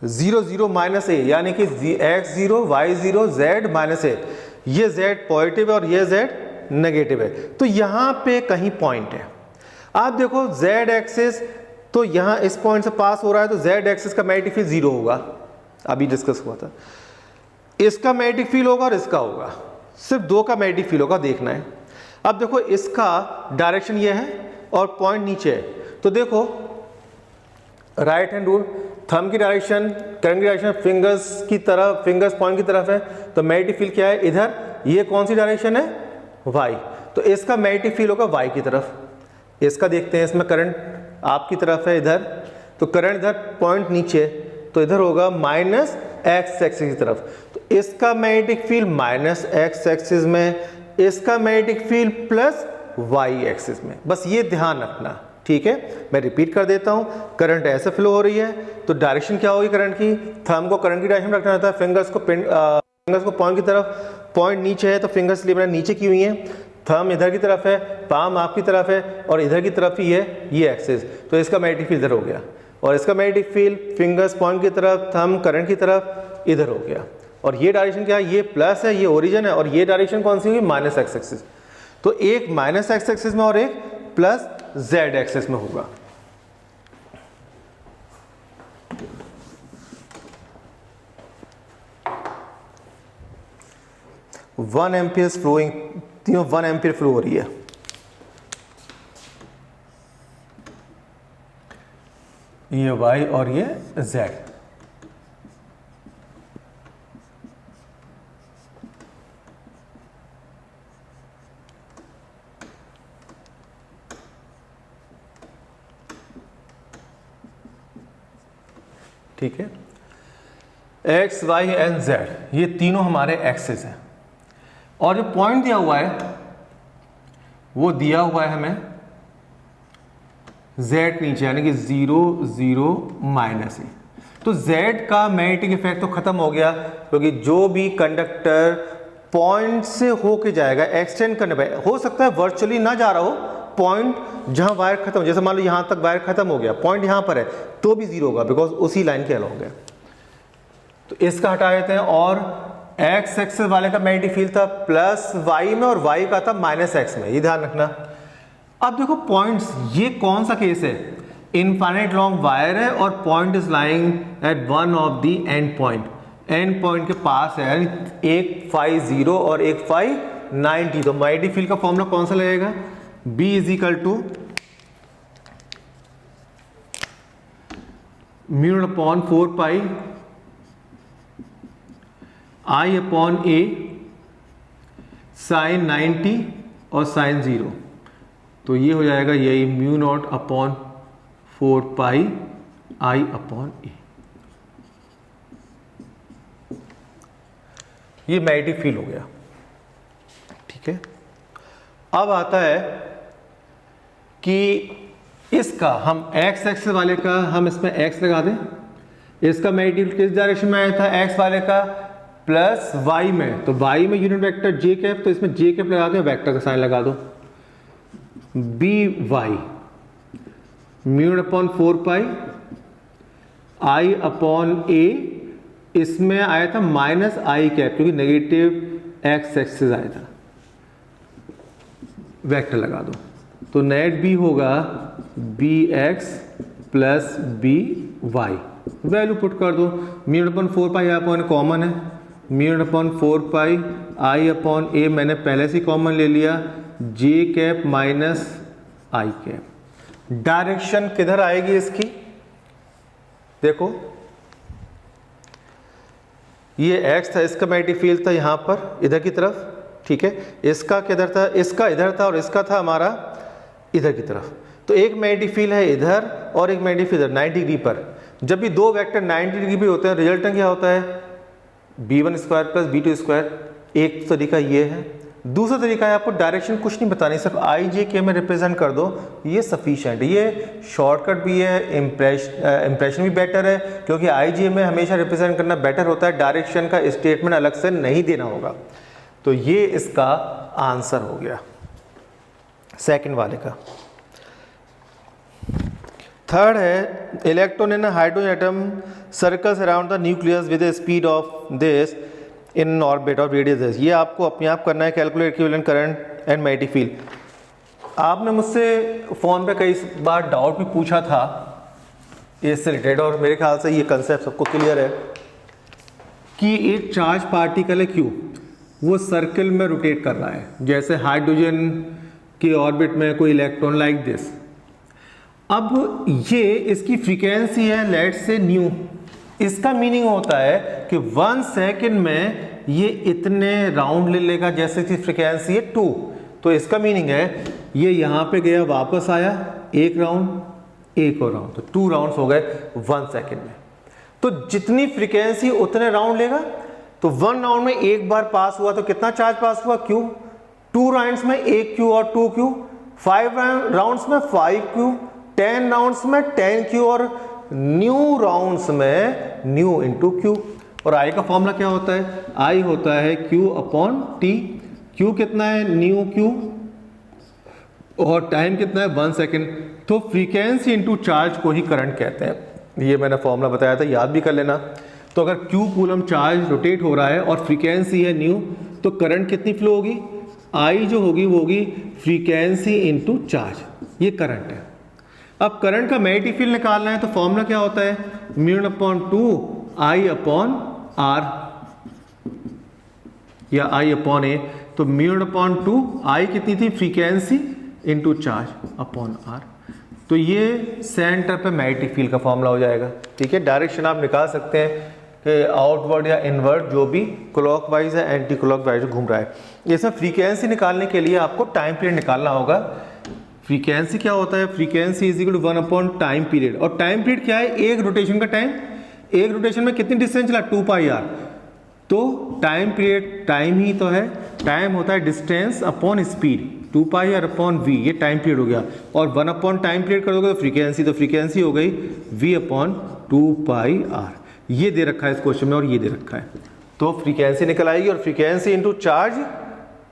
Speaker 1: 0 0 माइनस ए, यानी कि x0 y0 z माइनस ए। ये z पॉजिटिव है और ये z नेगेटिव है, तो यहाँ पे कहीं पॉइंट है। आप देखो z एक्सिस तो यहाँ इस पॉइंट से पास हो रहा है, तो z एक्सिस का मैग्नेटिक फील्ड 0 होगा, अभी डिस्कस हुआ था। इसका मैग्नेटिक फील्ड होगा और इसका होगा, सिर्फ 2 का मैग्नेटिक फील्ड होगा, देखना है। अब देखो इसका डायरेक्शन ये है और पॉइंट नीचे है, तो देखो राइट हैंड रूल, थंब की डायरेक्शन, करंट की डायरेक्शन फिंगर्स की तरफ, फिंगर्स पॉइंट की तरफ है, तो मैग्नेटिक फील्ड क्या है इधर, ये कौन सी डायरेक्शन है y, तो इसका मैग्नेटिक फील्ड होगा y की तरफ। इसका देखते हैं, इसमें करंट आपकी तरफ है इधर, तो करंट इधर, पॉइंट नीचे, तो इधर होगा माइनस x एक्सिस की तरफ, तो इसका magnetic field minus x axis में, इसका magnetic field plus y axis में, बस ये ध्यान रखना, ठीक है। मैं रिपीट कर देता हूँ, करंट ऐसे फ्लो हो रही है, तो डायरेक्शन क्या होगी करंट की, थंब को करंट की डायरेक्शन में रखना रहता है, फिंगर्स को पॉइंट की तरफ, पॉइंट नीचे है तो फिंगर्स लिए मैंने नीचे की हुई है, थंब इधर की तरफ है, पाम आपकी तरफ है और इधर की तरफ ही है ये एक्सिस, तो इसका मैग्नेटिक फील्ड इधर हो गया, और इसका मैग्नेटिक फील्ड फिंगर्स पॉइंट की तरफ, थंब करंट की तरफ इधर हो गया। और ये डायरेक्शन क्या है, ये प्लस है, ये ओरिजिन है, और ये डायरेक्शन कौन सी होगी, माइनस एक्स एक्सिस, तो एक माइनस एक्स एक्सिस में और एक प्लस जेड एक्सिस में होगा। वन एम्पियर फ्लोइंग, तीनों 1 एम्पियर फ्लो हो रही है। ये y और ये z, ठीक है। x, y एंड z ये तीनों हमारे एक्सिस हैं, और जो पॉइंट दिया हुआ है वो दिया हुआ है हमें z नीचे, यानी कि 0 0 माइनस ए, तो z का मैग्नेटिक इफेक्ट तो खत्म हो गया, क्योंकि जो भी कंडक्टर पॉइंट से होके जाएगा, एक्सटेंड करने पे, हो सकता है वर्चुअली ना जा रहा हो, पॉइंट जहां वायर खत्म, जैसे मान लो यहां तक वायर खत्म हो गया, पॉइंट यहां पर है, तो भी 0 होगा, बिकॉज उसी लाइन के अलॉन्ग है। तो इसका हटा देते हैं, और x एक्सिस वाले का मैग्नेटिक फील्ड था प्लस y में और y का था माइनस x में, ये ध्यान रखना। अब देखो पॉइंट्स, ये कौन सा केस है, इनफाइनाइट लॉन्ग वायर है और point is lying at one of the end point, and point के पास है, यानी एक फाई 0 और एक फाई 90, तो मैग्नेटिक फील्ड का फॉर्मूला कौन सा लगेगा, B is equal to mu not upon 4 pi I upon A sine 90 और साइन 0, तो ये हो जाएगा यही mu not upon 4 pi I upon A। ये मैग्नेटिक फील्ड हो गया, ठीक है। अब आता है कि इसका हम x एक्सिस वाले का हम इसमें x लगा दें, इसका मैग्नेटिक फील्ड किस डायरेक्शन में आया था, x वाले का प्लस y में, तो y में यूनिट वेक्टर j कैप, तो इसमें j कैप लगा दें, वेक्टर का साइन लगा दो, by mu upon 4 pi I upon a, इसमें आया था माइनस आई कैप, क्योंकि नेगेटिव x एक्सिस आया था, वेक्टर लगा दो, तो नेट b होगा bx plus by, value put कर दो, mu upon 4 pi upon common है, mu upon 4 pi I upon a मैंने पहले से कॉमन ले लिया, j cap minus i cap. Direction किधर आएगी इसकी, देखो ये x था, इसका मैग्नेटिक फील्ड था यहाँ पर इधर की तरफ, ठीक है, इसका किधर था, इसका इधर था और इसका था हमारा इधर की तरफ, तो एक मैग्नेटिक फील्ड है इधर और एक मैग्नेटिक फील्ड इधर 90 डिग्री पर। जब भी दो वेक्टर 90 डिग्री पे होते हैं, रिजल्टेंट क्या होता है, b1 square plus b2 square, एक तरीका ये है, दूसरा तरीका है आपको डायरेक्शन कुछ नहीं बतानी, सिर्फ आई जे के में रिप्रेजेंट कर दो, ये सफिशिएंट है। ये शॉर्टकट भी है, इंप्रेशन भी बेटर है, क्योंकि आई जे में हमेशा रिप्रेजेंट करना बेटर होता है, डायरेक्शन का स्टेटमेंट अलग से नहीं देना होगा। तो ये इसका आंसर हो गया सेकंड वाले का। थर्ड है electron in hydrogen atom circles around the nucleus with the speed of this in orbit of radius. ये आपको अपने आप करना है, calculate equivalent current and magnetic field. आपने मुझसे फ़ोन पे कई बार डाउट भी पूछा था इससे रिलेटेड, और मेरे ख्याल से ये कंसेप्ट सबको क्लियर है कि एक चार्ज पार्टिकल है Q, वो सर्कल में रोटेट कर रहा है, जैसे हाइड्रोजन के ऑर्बिट में कोई इलेक्ट्रॉन लाइक दिस। अब ये इसकी फ्रीक्वेंसी है लेट से न्यू। इसका मीनिंग होता है कि 1 सेकंड में ये इतने राउंड ले लेगा, जैसे इसकी फ्रीक्वेंसी है 2। तो इसका मीनिंग है ये यहाँ पे गया, वापस आया, एक राउंड एक और राउंड, तो 2 राउंड्स हो गए 1 सेकंड में। तो जितनी फ्रीक्वेंसी उतने राउंड लेगा। तो 1 राउंड में एक बार पास हुआ तो कितना चार्ज पास हुआ Q, 2 राउंड्स में 1Q और 2Q, 5 राउंड्स में 5Q, 10 राउंड्स में 10Q और न्यू राउंड्स में न्यू इंटू Q। और I का फॉर्मूला क्या होता है? I होता है Q अपॉन T। Q कितना है? न्यू Q, और टाइम कितना है? 1 सेकेंड। तो फ्रीक्वेंसी इंटू चार्ज को ही करंट कहते हैं। ये मैंने फॉर्मूला बताया था, याद भी कर लेना। तो अगर Q कूलम चार्ज रोटेट हो रहा है और फ्रीक्वेंसी है न्यू, तो करंट कितनी फ्लो होगी? I जो होगी वो होगी फ्रीक्वेंसी इंटू चार्ज, ये करंट है। अब करंट का मैग्नेटिक फील्ड निकालना है, तो फॉर्मूला क्या होता है? Mu upon 2 I upon R या I अपॉन A। तो म्यू अपॉन 2 I कितनी थी? Frequency into charge upon R। तो ये सेंटर पे मैग्नेटिक फील्ड का फॉर्मूला हो जाएगा। ठीक है, डायरेक्शन आप निकाल सकते हैं कि आउटवर्ड या इनवर्ड, जो भी क्लॉकवाइज है एंटी क्लॉकवाइज घूम रहा है। इसमें फ्रीक्वेंसी निकालने के लिए आपको टाइम पीरियड निकालना होगा। फ्रीक्वेंसी क्या होता है? Frequency is equal to 1 upon time period. और टाइम पीरियड क्या है? एक रोटेशन का टाइम। एक रोटेशन में कितनी डिस्टेंस चला? 2 पाई आर। तो टाइम पीरियड टाइम ही तो है, टाइम होता है distance upon speed, 2 pi R upon V, ये टाइम पीरियड हो गया। और 1 अपॉन टाइम पीरियड कर दोगे तो फ्रीक्वेंसी, तो फ्रीक्वेंसी हो गई v अपॉन 2 पाई आर। ये दे रखा है इस क्वेश्चन में और ये दे रखा है। तो फ्रीक्वेंसी निकल आएगी और फ्रीक्वेंसी इंटू चार्ज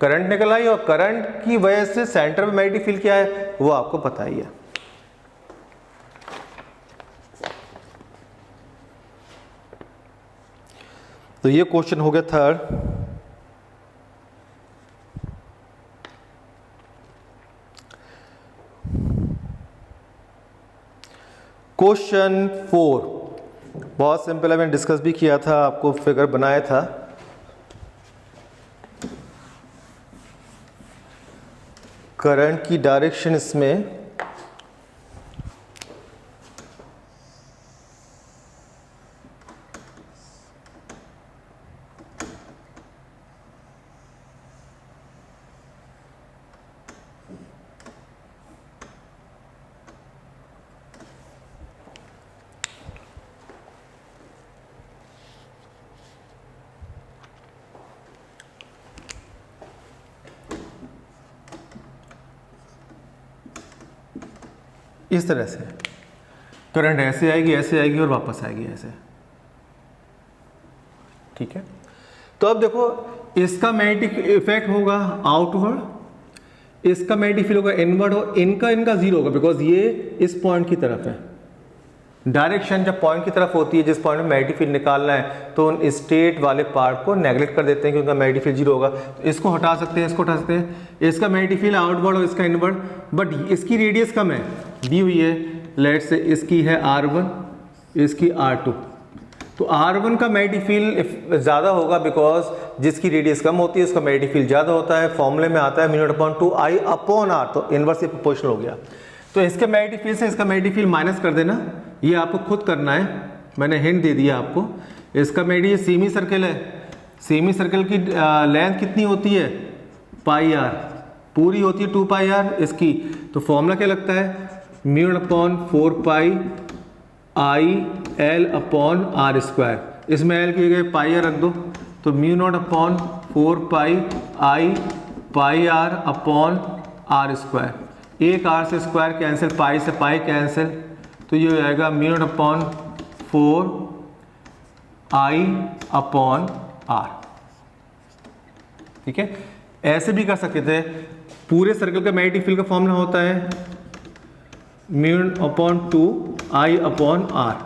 Speaker 1: करंट निकल आई, और करंट की वजह से सेंटर में मैग्नेटिक फील्ड क्या है वो आपको पता ही है। तो ये क्वेश्चन हो गया थर्ड। क्वेश्चन 4 बहुत सिंपल है, मैंने डिस्कस भी किया था, आपको फिगर बनाया था। करंट की डायरेक्शन इसमें इस तरह से करंट ऐसे आएगी और वापस आएगी ऐसे। ठीक है, तो अब देखो इसका मैग्नेटिक इफेक्ट होगा आउटवर्ड, इसका मैग्नेटिक फील्ड होगा इनवर्ड, और इनका जीरो होगा, बिकॉज ये इस पॉइंट की तरफ है। डायरेक्शन जब पॉइंट की तरफ होती है, जिस पॉइंट में मैग्नेटिक फील्ड निकालना है, तो उन स्टेट वाले पार्ट को नेगलेक्ट कर देते हैं क्योंकि मैग्नेटिक फील्ड जीरो होगा। तो इसको हटा सकते हैं, इसको हटा सकते हैं। इसका मैग्नेटिक फील्ड आउटवर्ड और इसका इनवर्ड, बट इसकी रेडियस कम है, दी हुई है। लेट से इसकी है R1, इसकी R2। तो R1 का मैग्नेटिक फील्ड ज़्यादा होगा, बिकॉज जिसकी रेडियस कम होती है उसका मैग्नेटिक फील्ड ज़्यादा होता है। फॉर्मूले में आता है mu upon 2 I upon R, तो इनवर्सली प्रोपोर्शनल हो गया। तो इसके मैग्नेटिक फील्ड से इसका मैग्नेटिक फील्ड माइनस कर देना, ये आपको खुद करना है, मैंने हिंट दे दिया आपको। इसका मैग्नेटिक, ये सेमी सर्कल है, सेमी सर्कल की लेंथ कितनी होती है? पाई आर, पूरी होती है 2 पाई आर इसकी। तो फॉर्मूला क्या लगता है? Mu upon 4 pi I L upon R square. इसमें एल की जगह पाई आर रख दो, तो mu not upon 4 pi I pi R upon R square, एक आर से स्क्वायर कैंसिल, पाई से पाई कैंसिल, तो ये हो जाएगा mu not upon 4 I upon R. ठीक है, ऐसे भी कर सकते थे। पूरे सर्कल का मैग्नेटिक फील्ड का फॉर्मूला होता है mu upon 2 I upon R,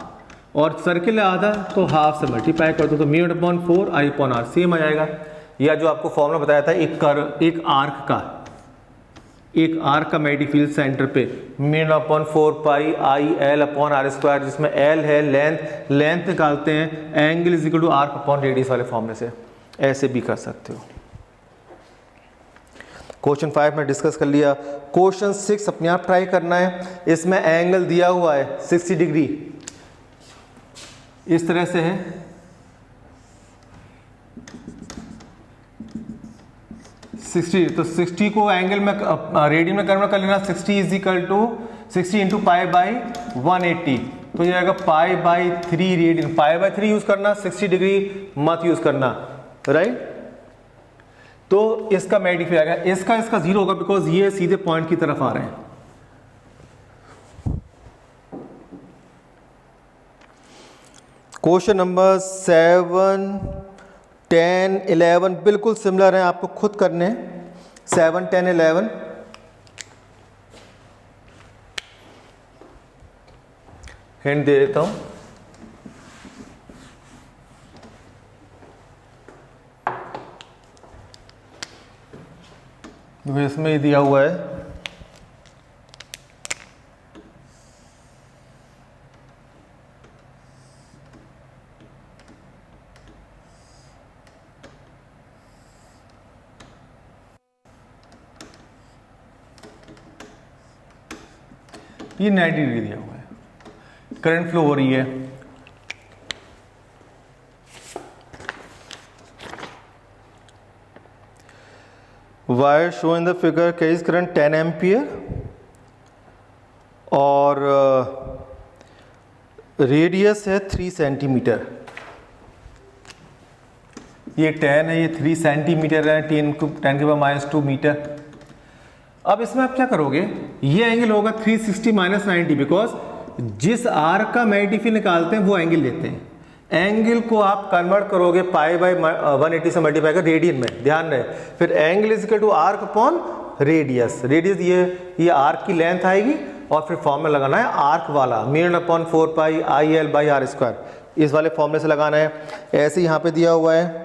Speaker 1: और सर्किल है आधा तो हाफ से मल्टीप्लाई कर दो तो mu upon 4 I upon R same आ जाएगा। या जो आपको फॉर्मूला बताया था एक आर्क का मैग्नेटिक फील्ड सेंटर पे mu upon 4 pi I L upon R square, जिसमें एल है लेंथ निकालते हैं, angle is equal to arc upon radius वाले फॉर्मूले से। ऐसे भी कर सकते हो। क्वेश्चन 5 में डिस्कस कर लिया। क्वेश्चन 6 अपने आप ट्राई करना है। इसमें एंगल दिया हुआ है 60 डिग्री, इस तरह से है, तो 60 को एंगल में रेडियन में कन्वर्ट कर लेना। 60 is equal to 60 into pi by 180, तो ये आएगा pi by 3 radian. Pi by 3 use करना, 60 डिग्री मत यूज करना, राइट। तो इसका मैग्नेटिक फील्ड आएगा, इसका 0 होगा बिकॉज ये सीधे पॉइंट की तरफ आ रहे हैं। क्वेश्चन नंबर 7, 10, 11 बिल्कुल सिमिलर हैं, आपको खुद करने हैं। 7, 10, 11 हिंट दे देता हूं। इसमें ही दिया हुआ है ये 90 डिग्री दिया हुआ है, करंट फ्लो हो रही है। Wire show in the figure carries current 10 ampere और रेडियस है 3 सेंटीमीटर। ये 10 है, ये 3 सेंटीमीटर है, 10 के पावर -2 मीटर। अब इसमें आप क्या करोगे, ये एंगल होगा 360 माइनस 90, बिकॉज जिस आर्क का मैग्नेटिक फील्ड निकालते हैं वो एंगल लेते हैं। एंगल को आप कन्वर्ट करोगे पाई बाई 180 से मल्टीप्लाई कर रेडियन में, ध्यान रहे। फिर angle is equal to arc upon radius. Radius ये आर्क की लेंथ आएगी, और फिर फॉर्मूला लगाना है आर्क वाला mu upon 4 pi I L by R square, इस वाले फॉर्मूले से लगाना है। ऐसे यहाँ पे दिया हुआ है।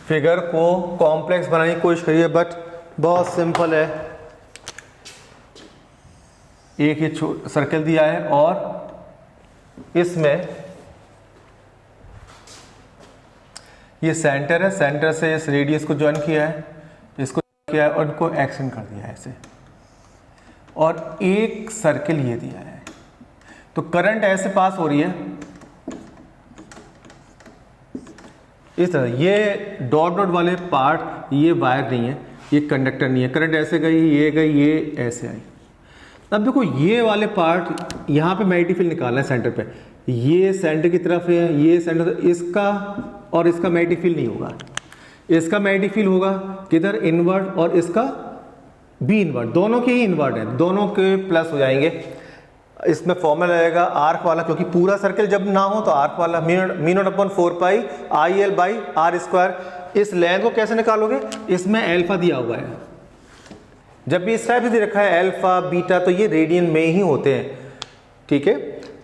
Speaker 1: फिगर को कॉम्प्लेक्स बनाने की कोशिश करिए, बट बहुत सिंपल है। एक ही सर्कल दिया है और इसमें ये सेंटर है, सेंटर से इस रेडियस को ज्वाइन किया है, इसको किया है और इनको एक्सटेंड कर दिया है ऐसे, और एक सर्कल ये दिया है। तो करंट ऐसे पास हो रही है इस तरह। ये डॉट डॉट वाले पार्ट ये वायर नहीं है, ये कंडक्टर नहीं है। करंट ऐसे गई, ये ऐसे आई। अब देखो ये वाले पार्ट यहाँ पे मैग्नेटिक फील्ड निकालना है सेंटर पे, ये सेंटर की तरफ है, ये सेंटर, इसका और इसका मैग्नेटिक फील्ड नहीं होगा। इसका मैग्नेटिक फील्ड होगा किधर, इनवर्ट, और इसका भी इनवर्ट, दोनों के ही इनवर्ट है, दोनों के प्लस हो जाएंगे। इसमें फॉर्मूला आएगा आर्क वाला, क्योंकि पूरा सर्कल जब ना हो तो आर्क वाला mu not upon 4 pi I L by R square. इस लेंथ को कैसे निकालोगे, इसमें एल्फा दिया हुआ है, जब भी इस टाइप से दे रखा है अल्फा बीटा, तो ये रेडियन में ही होते हैं, ठीक है।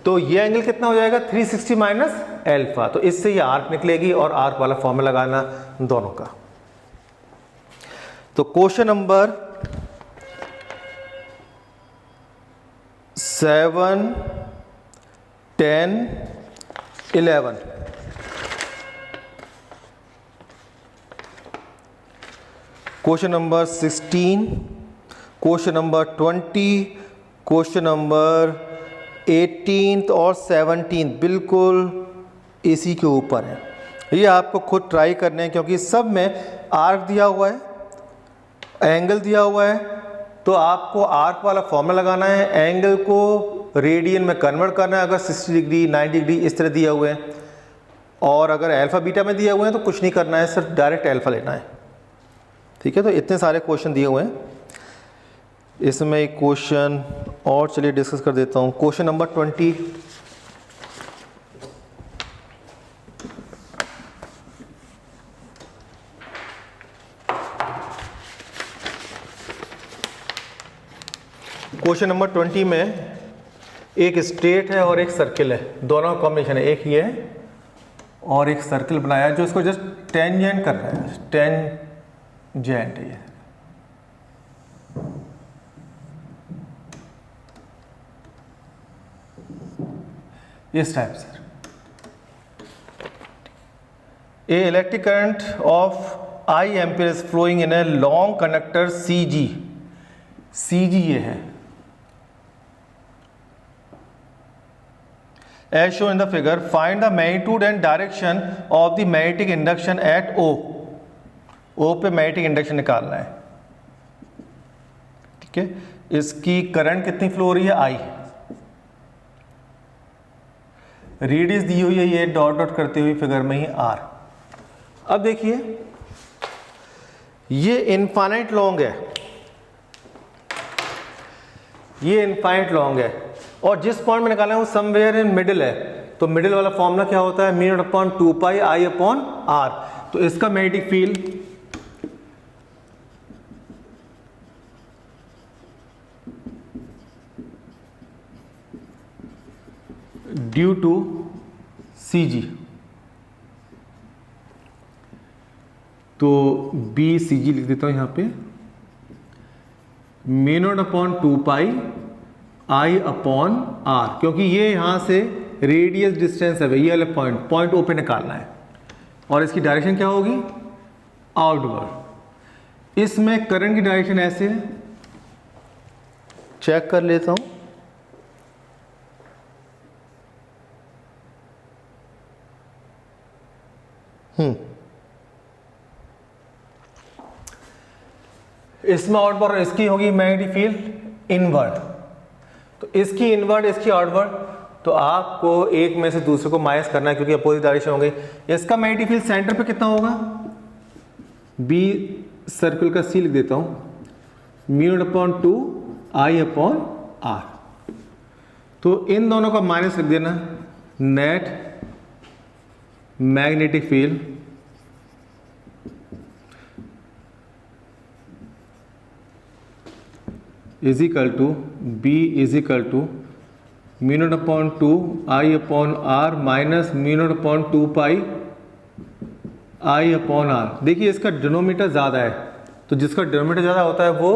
Speaker 1: तो ये एंगल कितना हो जाएगा 360 माइनस एल्फा, तो इससे ये आर्क निकलेगी और आर्क वाला फॉर्मूला लगाना दोनों का। तो question number 7, 10, 11 question number 16, question number 20, question number 18 और 17 बिल्कुल इसी के ऊपर है। ये आपको खुद ट्राई करने हैं, क्योंकि सब में आर्क दिया हुआ है, एंगल दिया हुआ है, तो आपको आर्क वाला फॉर्मूला लगाना है, एंगल को रेडियन में कन्वर्ट करना है। अगर 60 डिग्री 90 डिग्री इस तरह दिया हुआ है, और अगर अल्फा बीटा में दिए हुए हैं तो कुछ नहीं करना है, सिर्फ डायरेक्ट अल्फा लेना है। ठीक है, तो इतने सारे क्वेश्चन दिए हुए हैं। इसमें एक क्वेश्चन और चलिए डिस्कस कर देता हूँ। क्वेश्चन नंबर 20, क्वेश्चन नंबर 20 में एक स्ट्रेट है और एक सर्किल है, दोनों का कॉम्बिनेशन है। एक ये है और एक सर्किल बनाया है जो इसको जस्ट टेंजेंट कर रहा है, टेंजेंट है ये इस टाइप से। A electric current of I ampere is flowing in a long conductor CG। CG ये है, as shown in the figure, find the magnitude and direction of the magnetic induction at O। O पे magnetic induction निकालना है। ठीक है, इसकी current कितनी flow हो रही है, I। रेडियस दी हुई है ये डॉट डॉट करते हुए फिगर में ही R। अब देखिए ये इनफाइनाइट लॉन्ग है, ये इनफाइनाइट लॉन्ग है और जिस पॉइंट में निकाला है वो समवेयर इन मिडिल है। तो मिडिल वाला फॉर्मूला क्या होता है, mu not upon 2 pi I upon R। तो इसका magnetic field due to CG, तो BCG लिख देता हूं यहां पे, mu not upon 2 pi I upon R, क्योंकि ये यहां से रेडियस डिस्टेंस है, ये वाला पॉइंट O पे निकालना है और इसकी डायरेक्शन क्या होगी, आउटवर्ड। इसमें करंट की डायरेक्शन ऐसे है, चेक कर लेता हूं। इसमें आउटवर्ड, इसकी होगी मैग्नेटिक फील्ड इनवर्ड, तो इसकी इनवर्ड इसकी आउटवर्ड, तो आपको एक में से दूसरे को माइनस करना है क्योंकि अपोजिट डायरेक्शन हो गई। इसका मैग्नेटिक फील्ड सेंटर पे कितना होगा, B सर्कल का C लिख देता हूं, mu not upon 2 I upon R। तो इन दोनों का माइनस लिख देना, net magnetic field is equal to B is equal to mu not upon 2 I upon R minus mu not upon 2 pi I upon R। देखिए इसका denominator ज़्यादा है, तो जिसका डिनोमीटर ज़्यादा होता है वो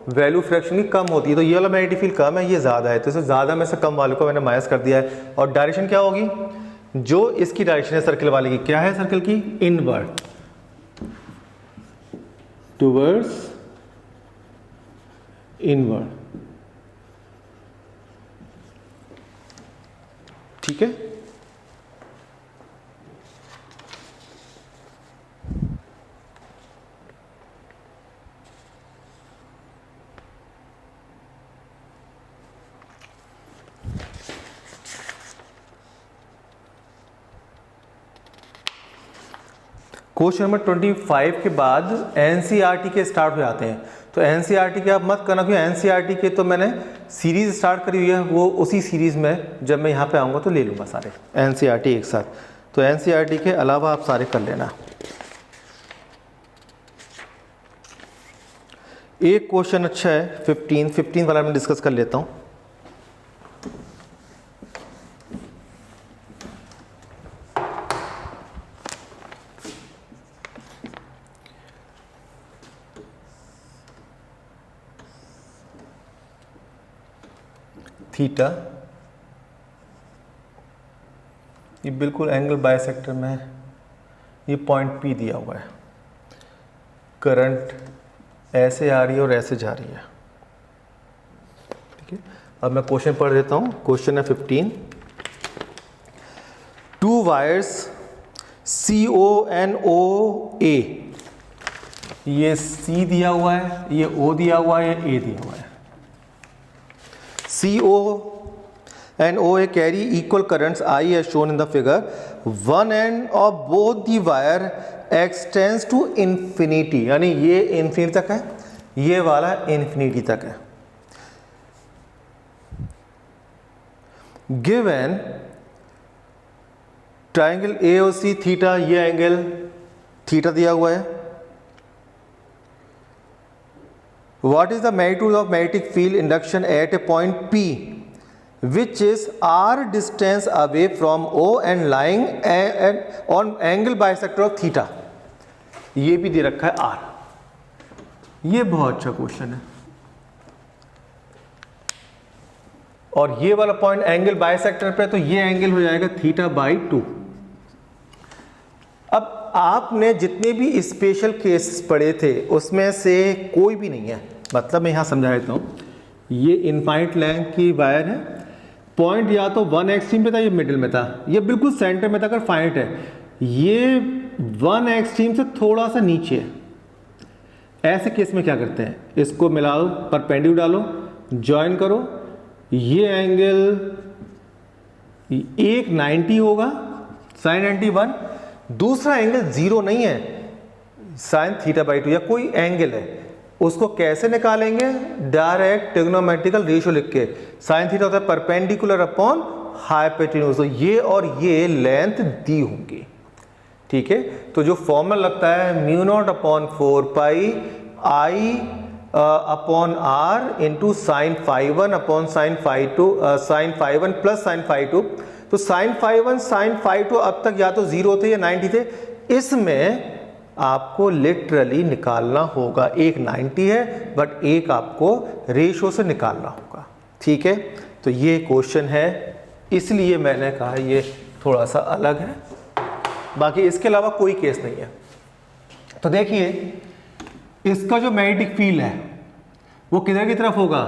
Speaker 1: वैल्यू फ्रैक्शन की कम होती है। तो ये वाला मैग्नेटिक फील्ड कम है, ये ज़्यादा है, तो इसे ज़्यादा में से कम वाले को मैंने माइनस कर दिया है। और डायरेक्शन क्या होगी, जो इसकी डायरेक्शन है सर्कल वाले की, क्या है सर्कल की, इनवर्ड, टुवर्ड्स इनवर्ड। ठीक है, क्वेश्चन नंबर 25 के बाद एनसीईआरटी के स्टार्ट हो जाते हैं। तो एनसीईआरटी के आप मत करना, क्योंकि एनसीईआरटी के तो मैंने सीरीज स्टार्ट करी हुई है, वो उसी सीरीज में जब मैं यहाँ पे आऊँगा तो ले लूँगा सारे एनसीईआरटी एक साथ। तो एनसीईआरटी के अलावा आप सारे कर लेना। एक क्वेश्चन अच्छा है 15 वाला मैं डिस्कस कर लेता हूँ। थीटा, ये बिल्कुल एंगल बाइसेक्टर में है, ये पॉइंट P दिया हुआ है, करंट ऐसे आ रही है और ऐसे जा रही है। ठीक है, अब मैं क्वेश्चन पढ़ देता हूँ। क्वेश्चन है 15, 2 वायर्स CONOA, ये C दिया हुआ है, ये O दिया हुआ है, ये A दिया हुआ है। CO and OA carry equal currents I as shown in the figure. One end of both the wire extends to infinity, यानी ये infinity तक है, ये वाला infinity तक है. Given ट्राइंगल AOC थीटा, ये एंगल थीटा दिया हुआ है. What is the magnitude of magnetic field induction at a point P which is r distance away from O and lying on angle bisector of theta? ये भी दे रखा है r. ये बहुत अच्छा क्वेश्चन है. और ये वाला पॉइंट एंगल बाइसेक्टर पे, तो ये एंगल हो जाएगा थीटा बाई 2. अब आपने जितने भी स्पेशल केसेस पढ़े थे उसमें से कोई भी नहीं है, मतलब मैं यहाँ समझा देता हूँ. ये इनफाइनाइट लेंथ की वायर है, पॉइंट या तो वन एक्सट्रीम पे था, ये मिडिल में था, ये बिल्कुल सेंटर में था अगर फाइनाइट है. ये वन एक्सट्रीम से थोड़ा सा नीचे है. ऐसे केस में क्या करते हैं, इसको मिलाओ, परपेंडिकुलर डालो, ज्वाइन करो. ये एंगल एक 90 होगा साइन 91, दूसरा एंगल 0 नहीं है साइन थीटा बाई 2 या कोई एंगल है. उसको कैसे निकालेंगे, डायरेक्ट ट्रिग्नोमेट्रिकल रेशियो लिख के. साइन थीटा होता है परपेंडिकुलर अपॉन हाइपोटेन्यूज, तो ये और ये लेंथ दी होंगी. ठीक है, तो जो फॉर्मूला लगता है mu not upon 4 pi I upon R into sine phi 1 upon sine phi 2, sine phi 1 plus sine phi 2. तो साइन फाई 1 साइन फाई 2 अब तक या तो 0 थे या 90 थे. इसमें आपको लिटरली निकालना होगा. एक 90 है बट एक आपको रेशो से निकालना होगा. ठीक है, तो ये क्वेश्चन है, इसलिए मैंने कहा ये थोड़ा सा अलग है. बाकी इसके अलावा कोई केस नहीं है. तो देखिए, इसका जो मैग्नेटिक फील्ड है वो किधर की तरफ होगा,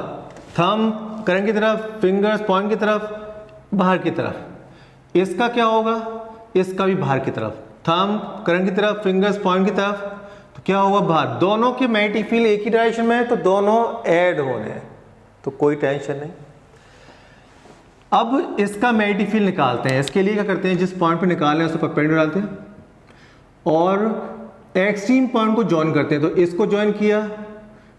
Speaker 1: थंब करंट की तरफ, फिंगर्स पॉइंट की तरफ, बाहर की तरफ. इसका क्या होगा, इसका भी बाहर की तरफ, थंब करंट की तरफ, फिंगर्स पॉइंट की तरफ. तो क्या होगा, बाहर. दोनों के मैग्नेटिक फील्ड एक ही डायरेक्शन में है तो दोनों ऐड होने हैं, तो कोई टेंशन नहीं. अब इसका मैग्नेटिक फील्ड निकालते हैं. इसके लिए क्या करते हैं, जिस पॉइंट पे निकाल रहे हैं उसको परपेंडिकुलर डालते हैं और एक्सट्रीम पॉइंट को ज्वाइन करते हैं. तो इसको ज्वाइन किया,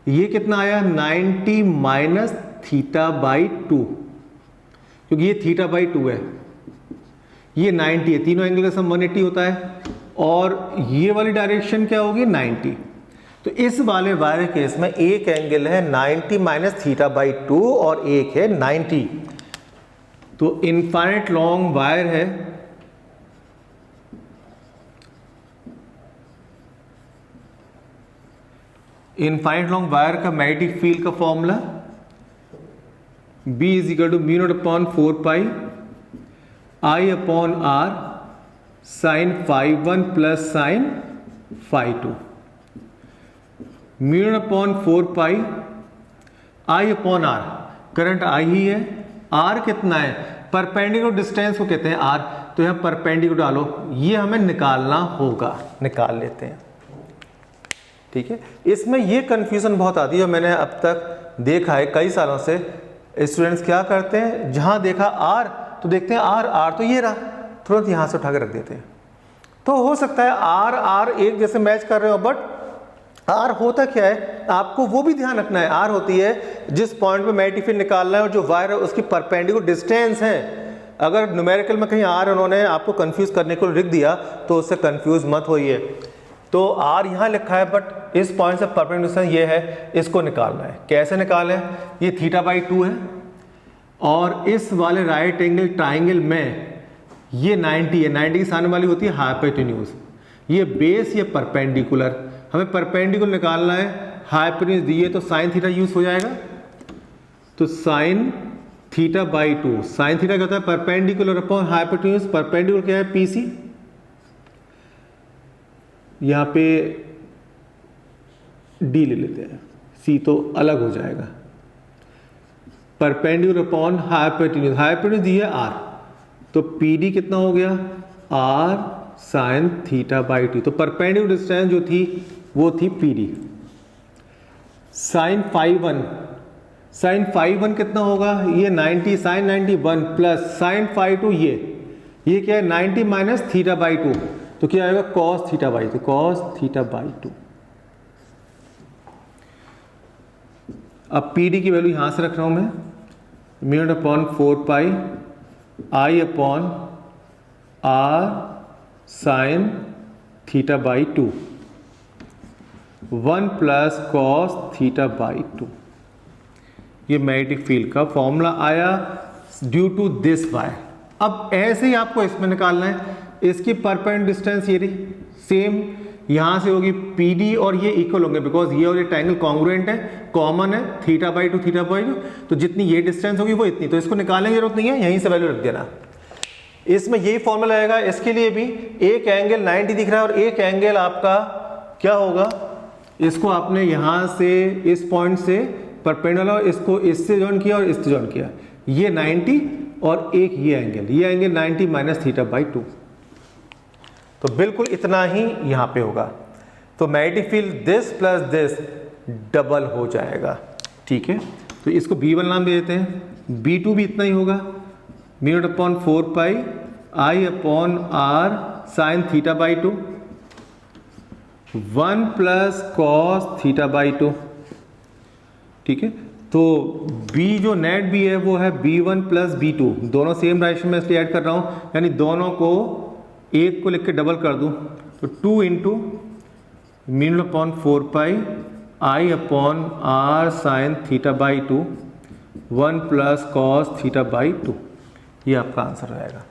Speaker 1: ये कितना आया 90 माइनस थीटा बाई 2, क्योंकि ये थीटा बाई 2 है, ये 90 है. तीनों एंगल का सम 180 होता है और ये वाली डायरेक्शन क्या होगी 90. तो इस वाले वायर केस में एक एंगल है 90 माइनस थीटा बाई 2 और एक है 90. तो इनफाइनाइट लॉन्ग वायर है, इनफाइनाइट लॉन्ग वायर का मैग्नेटिक फील्ड का formula B is equal to mu not upon 4 pi I upon R sine phi 1 plus sine phi 2. Mu not upon 4 pi I upon R, current I ही है, R कितना है, perpendicular distance को कहते हैं R. तो यहां परपेंडिकुलर डालो, ये हमें निकालना होगा, निकाल लेते हैं. ठीक है, इसमें ये कंफ्यूजन बहुत आती है. मैंने अब तक देखा है कई सालों से, स्टूडेंट्स क्या करते हैं, जहां देखा R तो देखते हैं R तो ये रहा, तुरंत यहां से उठा के रख देते हैं. तो हो सकता है R एक जैसे मैच कर रहे हो, बट R होता क्या है आपको वो भी ध्यान रखना है. R होती है जिस पॉइंट पे मैग्नेटिक फील्ड निकालना है और जो वायर है उसकी परपेंडिकुलर डिस्टेंस है. अगर न्यूमेरिकल में कहीं R उन्होंने आपको कंफ्यूज करने को लिख दिया तो उससे कंफ्यूज मत होइए. तो R यहाँ लिखा है बट इस पॉइंट से परपेंडिकुलर डिस्टेंस ये है, इसको निकालना है. कैसे निकालें, ये थीटा बाई 2 है और इस वाले राइट एंगल ट्राइंगल में ये 90 है. 90 की सामने वाली होती है हाइपोटेन्यूज. ये बेस, ये परपेंडिकुलर, हमें परपेंडिकुलर निकालना है. हाइपोटेन्यूज दिए तो साइन थीटा यूज हो जाएगा. तो sign theta by 2, sine theta क्या होता है परपेंडिकुलर अपॉन हाइपोटेन्यूज. परपेंडिकुलर क्या है PC, यहां पे D ले लेते हैं, C तो अलग हो जाएगा. परपेंडिकुलर अपॉन हाइपोटेन्यूज, हाइपोटेन्यूज दी है R, तो PD कितना हो गया R साइन थीटा बाई 2. तो परपेंडिकुलर डिस्टेंस जो थी वो थी PD. Sine phi 1 sine phi 1 कितना होगा, ये 90 साइन 91 प्लस साइन फाइव 2 ये क्या है 90 माइनस थीटा बाई 2, तो क्या आएगा cos theta by 2, cos theta by 2। अब पी डी की वैल्यू यहां से रख रहा हूं मैं, mu upon 4 pi I upon R sine theta by 2 1 plus cos theta by 2। ये मैग्नेटिक फील्ड का फॉर्मूला आया ड्यू टू दिस वायर। अब ऐसे ही आपको इसमें निकालना है, इसकी परपेंडिकुलर डिस्टेंस ये रही सेम, यहां से होगी पी डी और ये इक्वल होंगे बिकॉज ये और ये ट्रायंगल कॉन्ग्रुएंट है, कॉमन है थीटा बाई 2 थीटा बाई 2, तो जितनी ये डिस्टेंस होगी वो इतनी, तो इसको निकालने की जरूरत नहीं है, यहीं से वैल्यू रख देना। इसमें यही फॉर्मूला आएगा, इसके लिए भी एक एंगल 90 दिख रहा है और एक एंगल आपका क्या होगा, इसको आपने यहां से इस पॉइंट से परपेंडिकुलर इसको इससे जॉइन किया और इससे जॉइन किया, ये 90 और एक ये एंगल 90 माइनस थीटा बाई 2, तो बिल्कुल इतना ही यहां पे होगा। तो magnetic field this plus this double हो जाएगा, ठीक है। तो इसको B1 नाम दे देते हैं, B2 भी इतना ही होगा, mu upon 4 pi I upon R sine theta by 2 1 plus cos theta by 2, ठीक है। तो B जो नेट B है वो है B1 प्लस B2, दोनों सेम डायरेक्शन में इसलिए ऐड कर रहा हूं, यानी दोनों को एक को लिख के डबल कर दूं, तो 2 into mu upon 4 pi I upon R sine theta by 2 1 plus cos theta by 2, ये आपका आंसर रहेगा।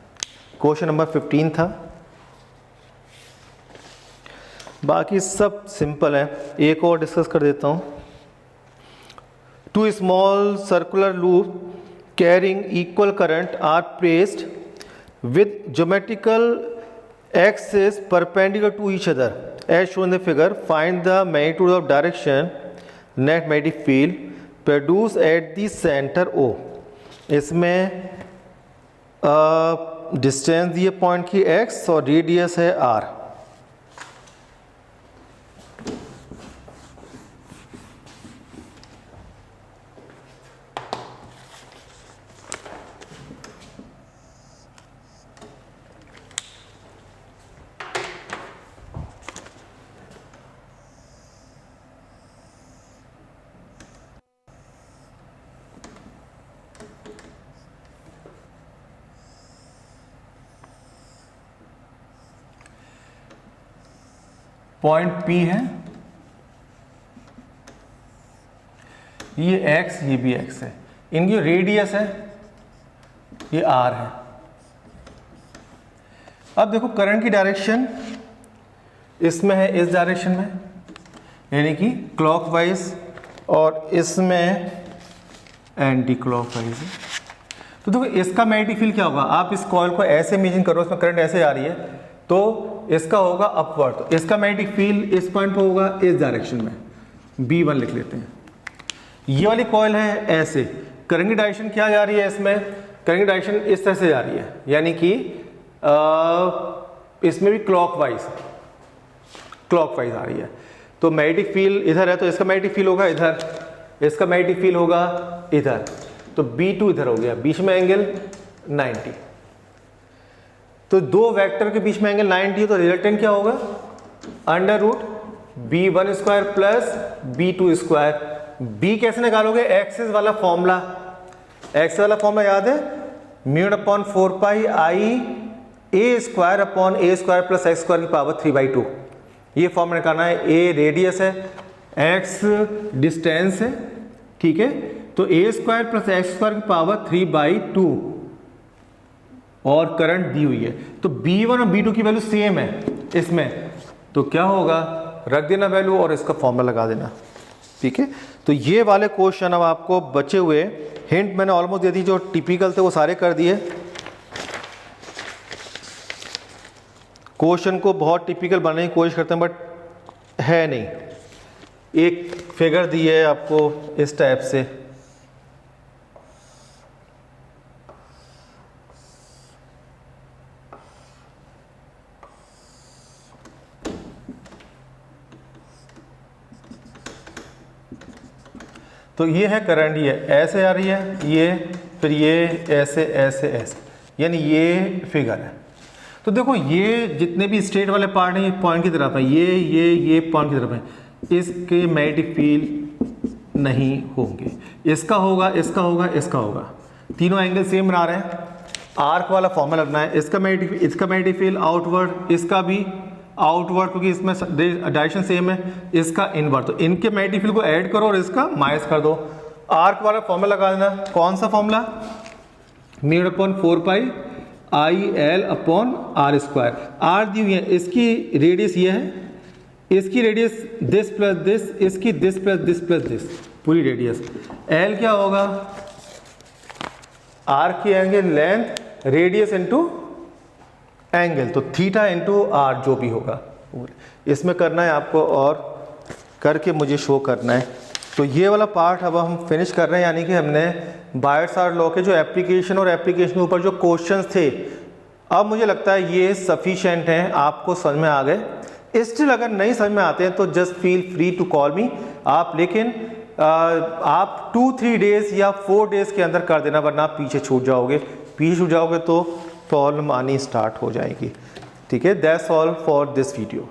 Speaker 1: क्वेश्चन नंबर 15 था, बाकी सब सिंपल है, एक और डिस्कस कर देता हूं। Two small circular loop carrying equal current are placed with geometrical axis perpendicular to each other as shown in the figure. Find the magnitude of direction net magnetic field produced at the center O. इसमें distance दिए point की x और radius है r। Point P है, ये x ये भी x है, इनकी रेडियस है ये r है। अब देखो करंट की डायरेक्शन इसमें है इस डायरेक्शन में, यानी कि क्लॉकवाइज, और इसमें एंटी क्लॉकवाइज है। तो देखो इसका मैग्नेटिक फील्ड क्या होगा, आप इस कॉइल को ऐसे इमेजिन करो, इसमें करंट ऐसे आ रही है, तो इसका होगा अपवर्ड, तो इसका मैग्नेटिक फील्ड इस पॉइंट पर होगा इस डायरेक्शन में, B1 लिख लेते हैं। ये वाली कॉइल है ऐसे, करंट की डायरेक्शन क्या जा रही है, इसमें करंट की डायरेक्शन इस तरह से जा रही है, यानी कि इसमें भी क्लॉकवाइज आ रही है। तो मैग्नेटिक फील्ड इधर है, तो इसका मैग्नेटिक फील्ड होगा इधर, इसका मैग्नेटिक फील्ड होगा इधर, तो B2 इधर हो गया, बीच में एंगल 90। तो दो वेक्टर के बीच में एंगल 90 है, तो रिजल्टेंट क्या होगा, under root B1 square plus B2 square. B कैसे निकालोगे, एक्सिस वाला फॉर्मूला, एक्सिस वाला फॉर्मूला याद है, म्यू अपॉन 4 पाई आई ए स्क्वायर अपॉन ए स्क्वायर प्लस एक्स स्क्वायर की पावर 3/2। ये फॉर्मूला निकालना है, ए रेडियस है, एक्स डिस्टेंस है, ठीक है। तो ए स्क्वायर प्लस एक्स स्क्वायर की पावर 3/2 और करंट दी हुई है, तो B1 और B2 की वैल्यू सेम है इसमें, तो क्या होगा, रख देना वैल्यू और इसका फॉर्मूला लगा देना, ठीक है। तो ये वाले क्वेश्चन अब आपको बचे हुए, हिंट मैंने ऑलमोस्ट दे दी, जो टिपिकल थे वो सारे कर दिए। क्वेश्चन को बहुत टिपिकल बनाने की कोशिश करते हैं बट है नहीं, एक फिगर दी है आपको इस टाइप से, तो ये है करंट, ये ऐसे आ रही है, ये फिर ये ऐसे ऐसे ऐसे, यानी ये फिगर है। तो देखो ये जितने भी स्ट्रेट वाले पार्ट हैं ये पॉइंट की तरफ है, ये पॉइंट की तरफ है, इसके मैग्नेटिक फील्ड नहीं होंगे। इसका होगा, इसका होगा, इसका होगा, तीनों एंगल सेम बना रहे हैं। आर्क वाला फॉर्मूला लगना है, इसका मैग्नेटिक फील्ड आउटवर्ड, इसका भी आउटवर्ड, क्योंकि इसमें डायरेक्शन सेम है, इसका इनवर्ड। तो इनके मैग्नेटिक फील्ड को ऐड करो और इसका माइनस कर दो। आर्क वाला फॉर्मूला लगा देना। कौन सा formula? Mu upon 4 pi I L upon R square. R दी हुई है, इसकी रेडियस ये है, इसकी रेडियस दिस प्लस दिस, इसकी this plus this plus this, पूरी रेडियस। एल क्या होगा? आर्क की angle length, radius into angle, तो थीटा इंटू आर जो भी होगा। इसमें करना है आपको और करके मुझे शो करना है। तो ये वाला पार्ट अब हम फिनिश कर रहे हैं, यानी कि हमने बायोट-सावर्त लॉ के जो एप्लीकेशन और एप्लीकेशन के ऊपर जो क्वेश्चंस थे, अब मुझे लगता है ये सफिशेंट हैं, आपको समझ में आ गए। स्टिल अगर नहीं समझ में आते हैं तो just feel free to call me आप, लेकिन आप 2-3 डेज या 4 डेज के अंदर कर देना, वरना आप पीछे छूट जाओगे। पीछे छूट जाओगे तो प्रॉब्लम आनी स्टार्ट हो जाएगी। ठीक है, that's all for this video.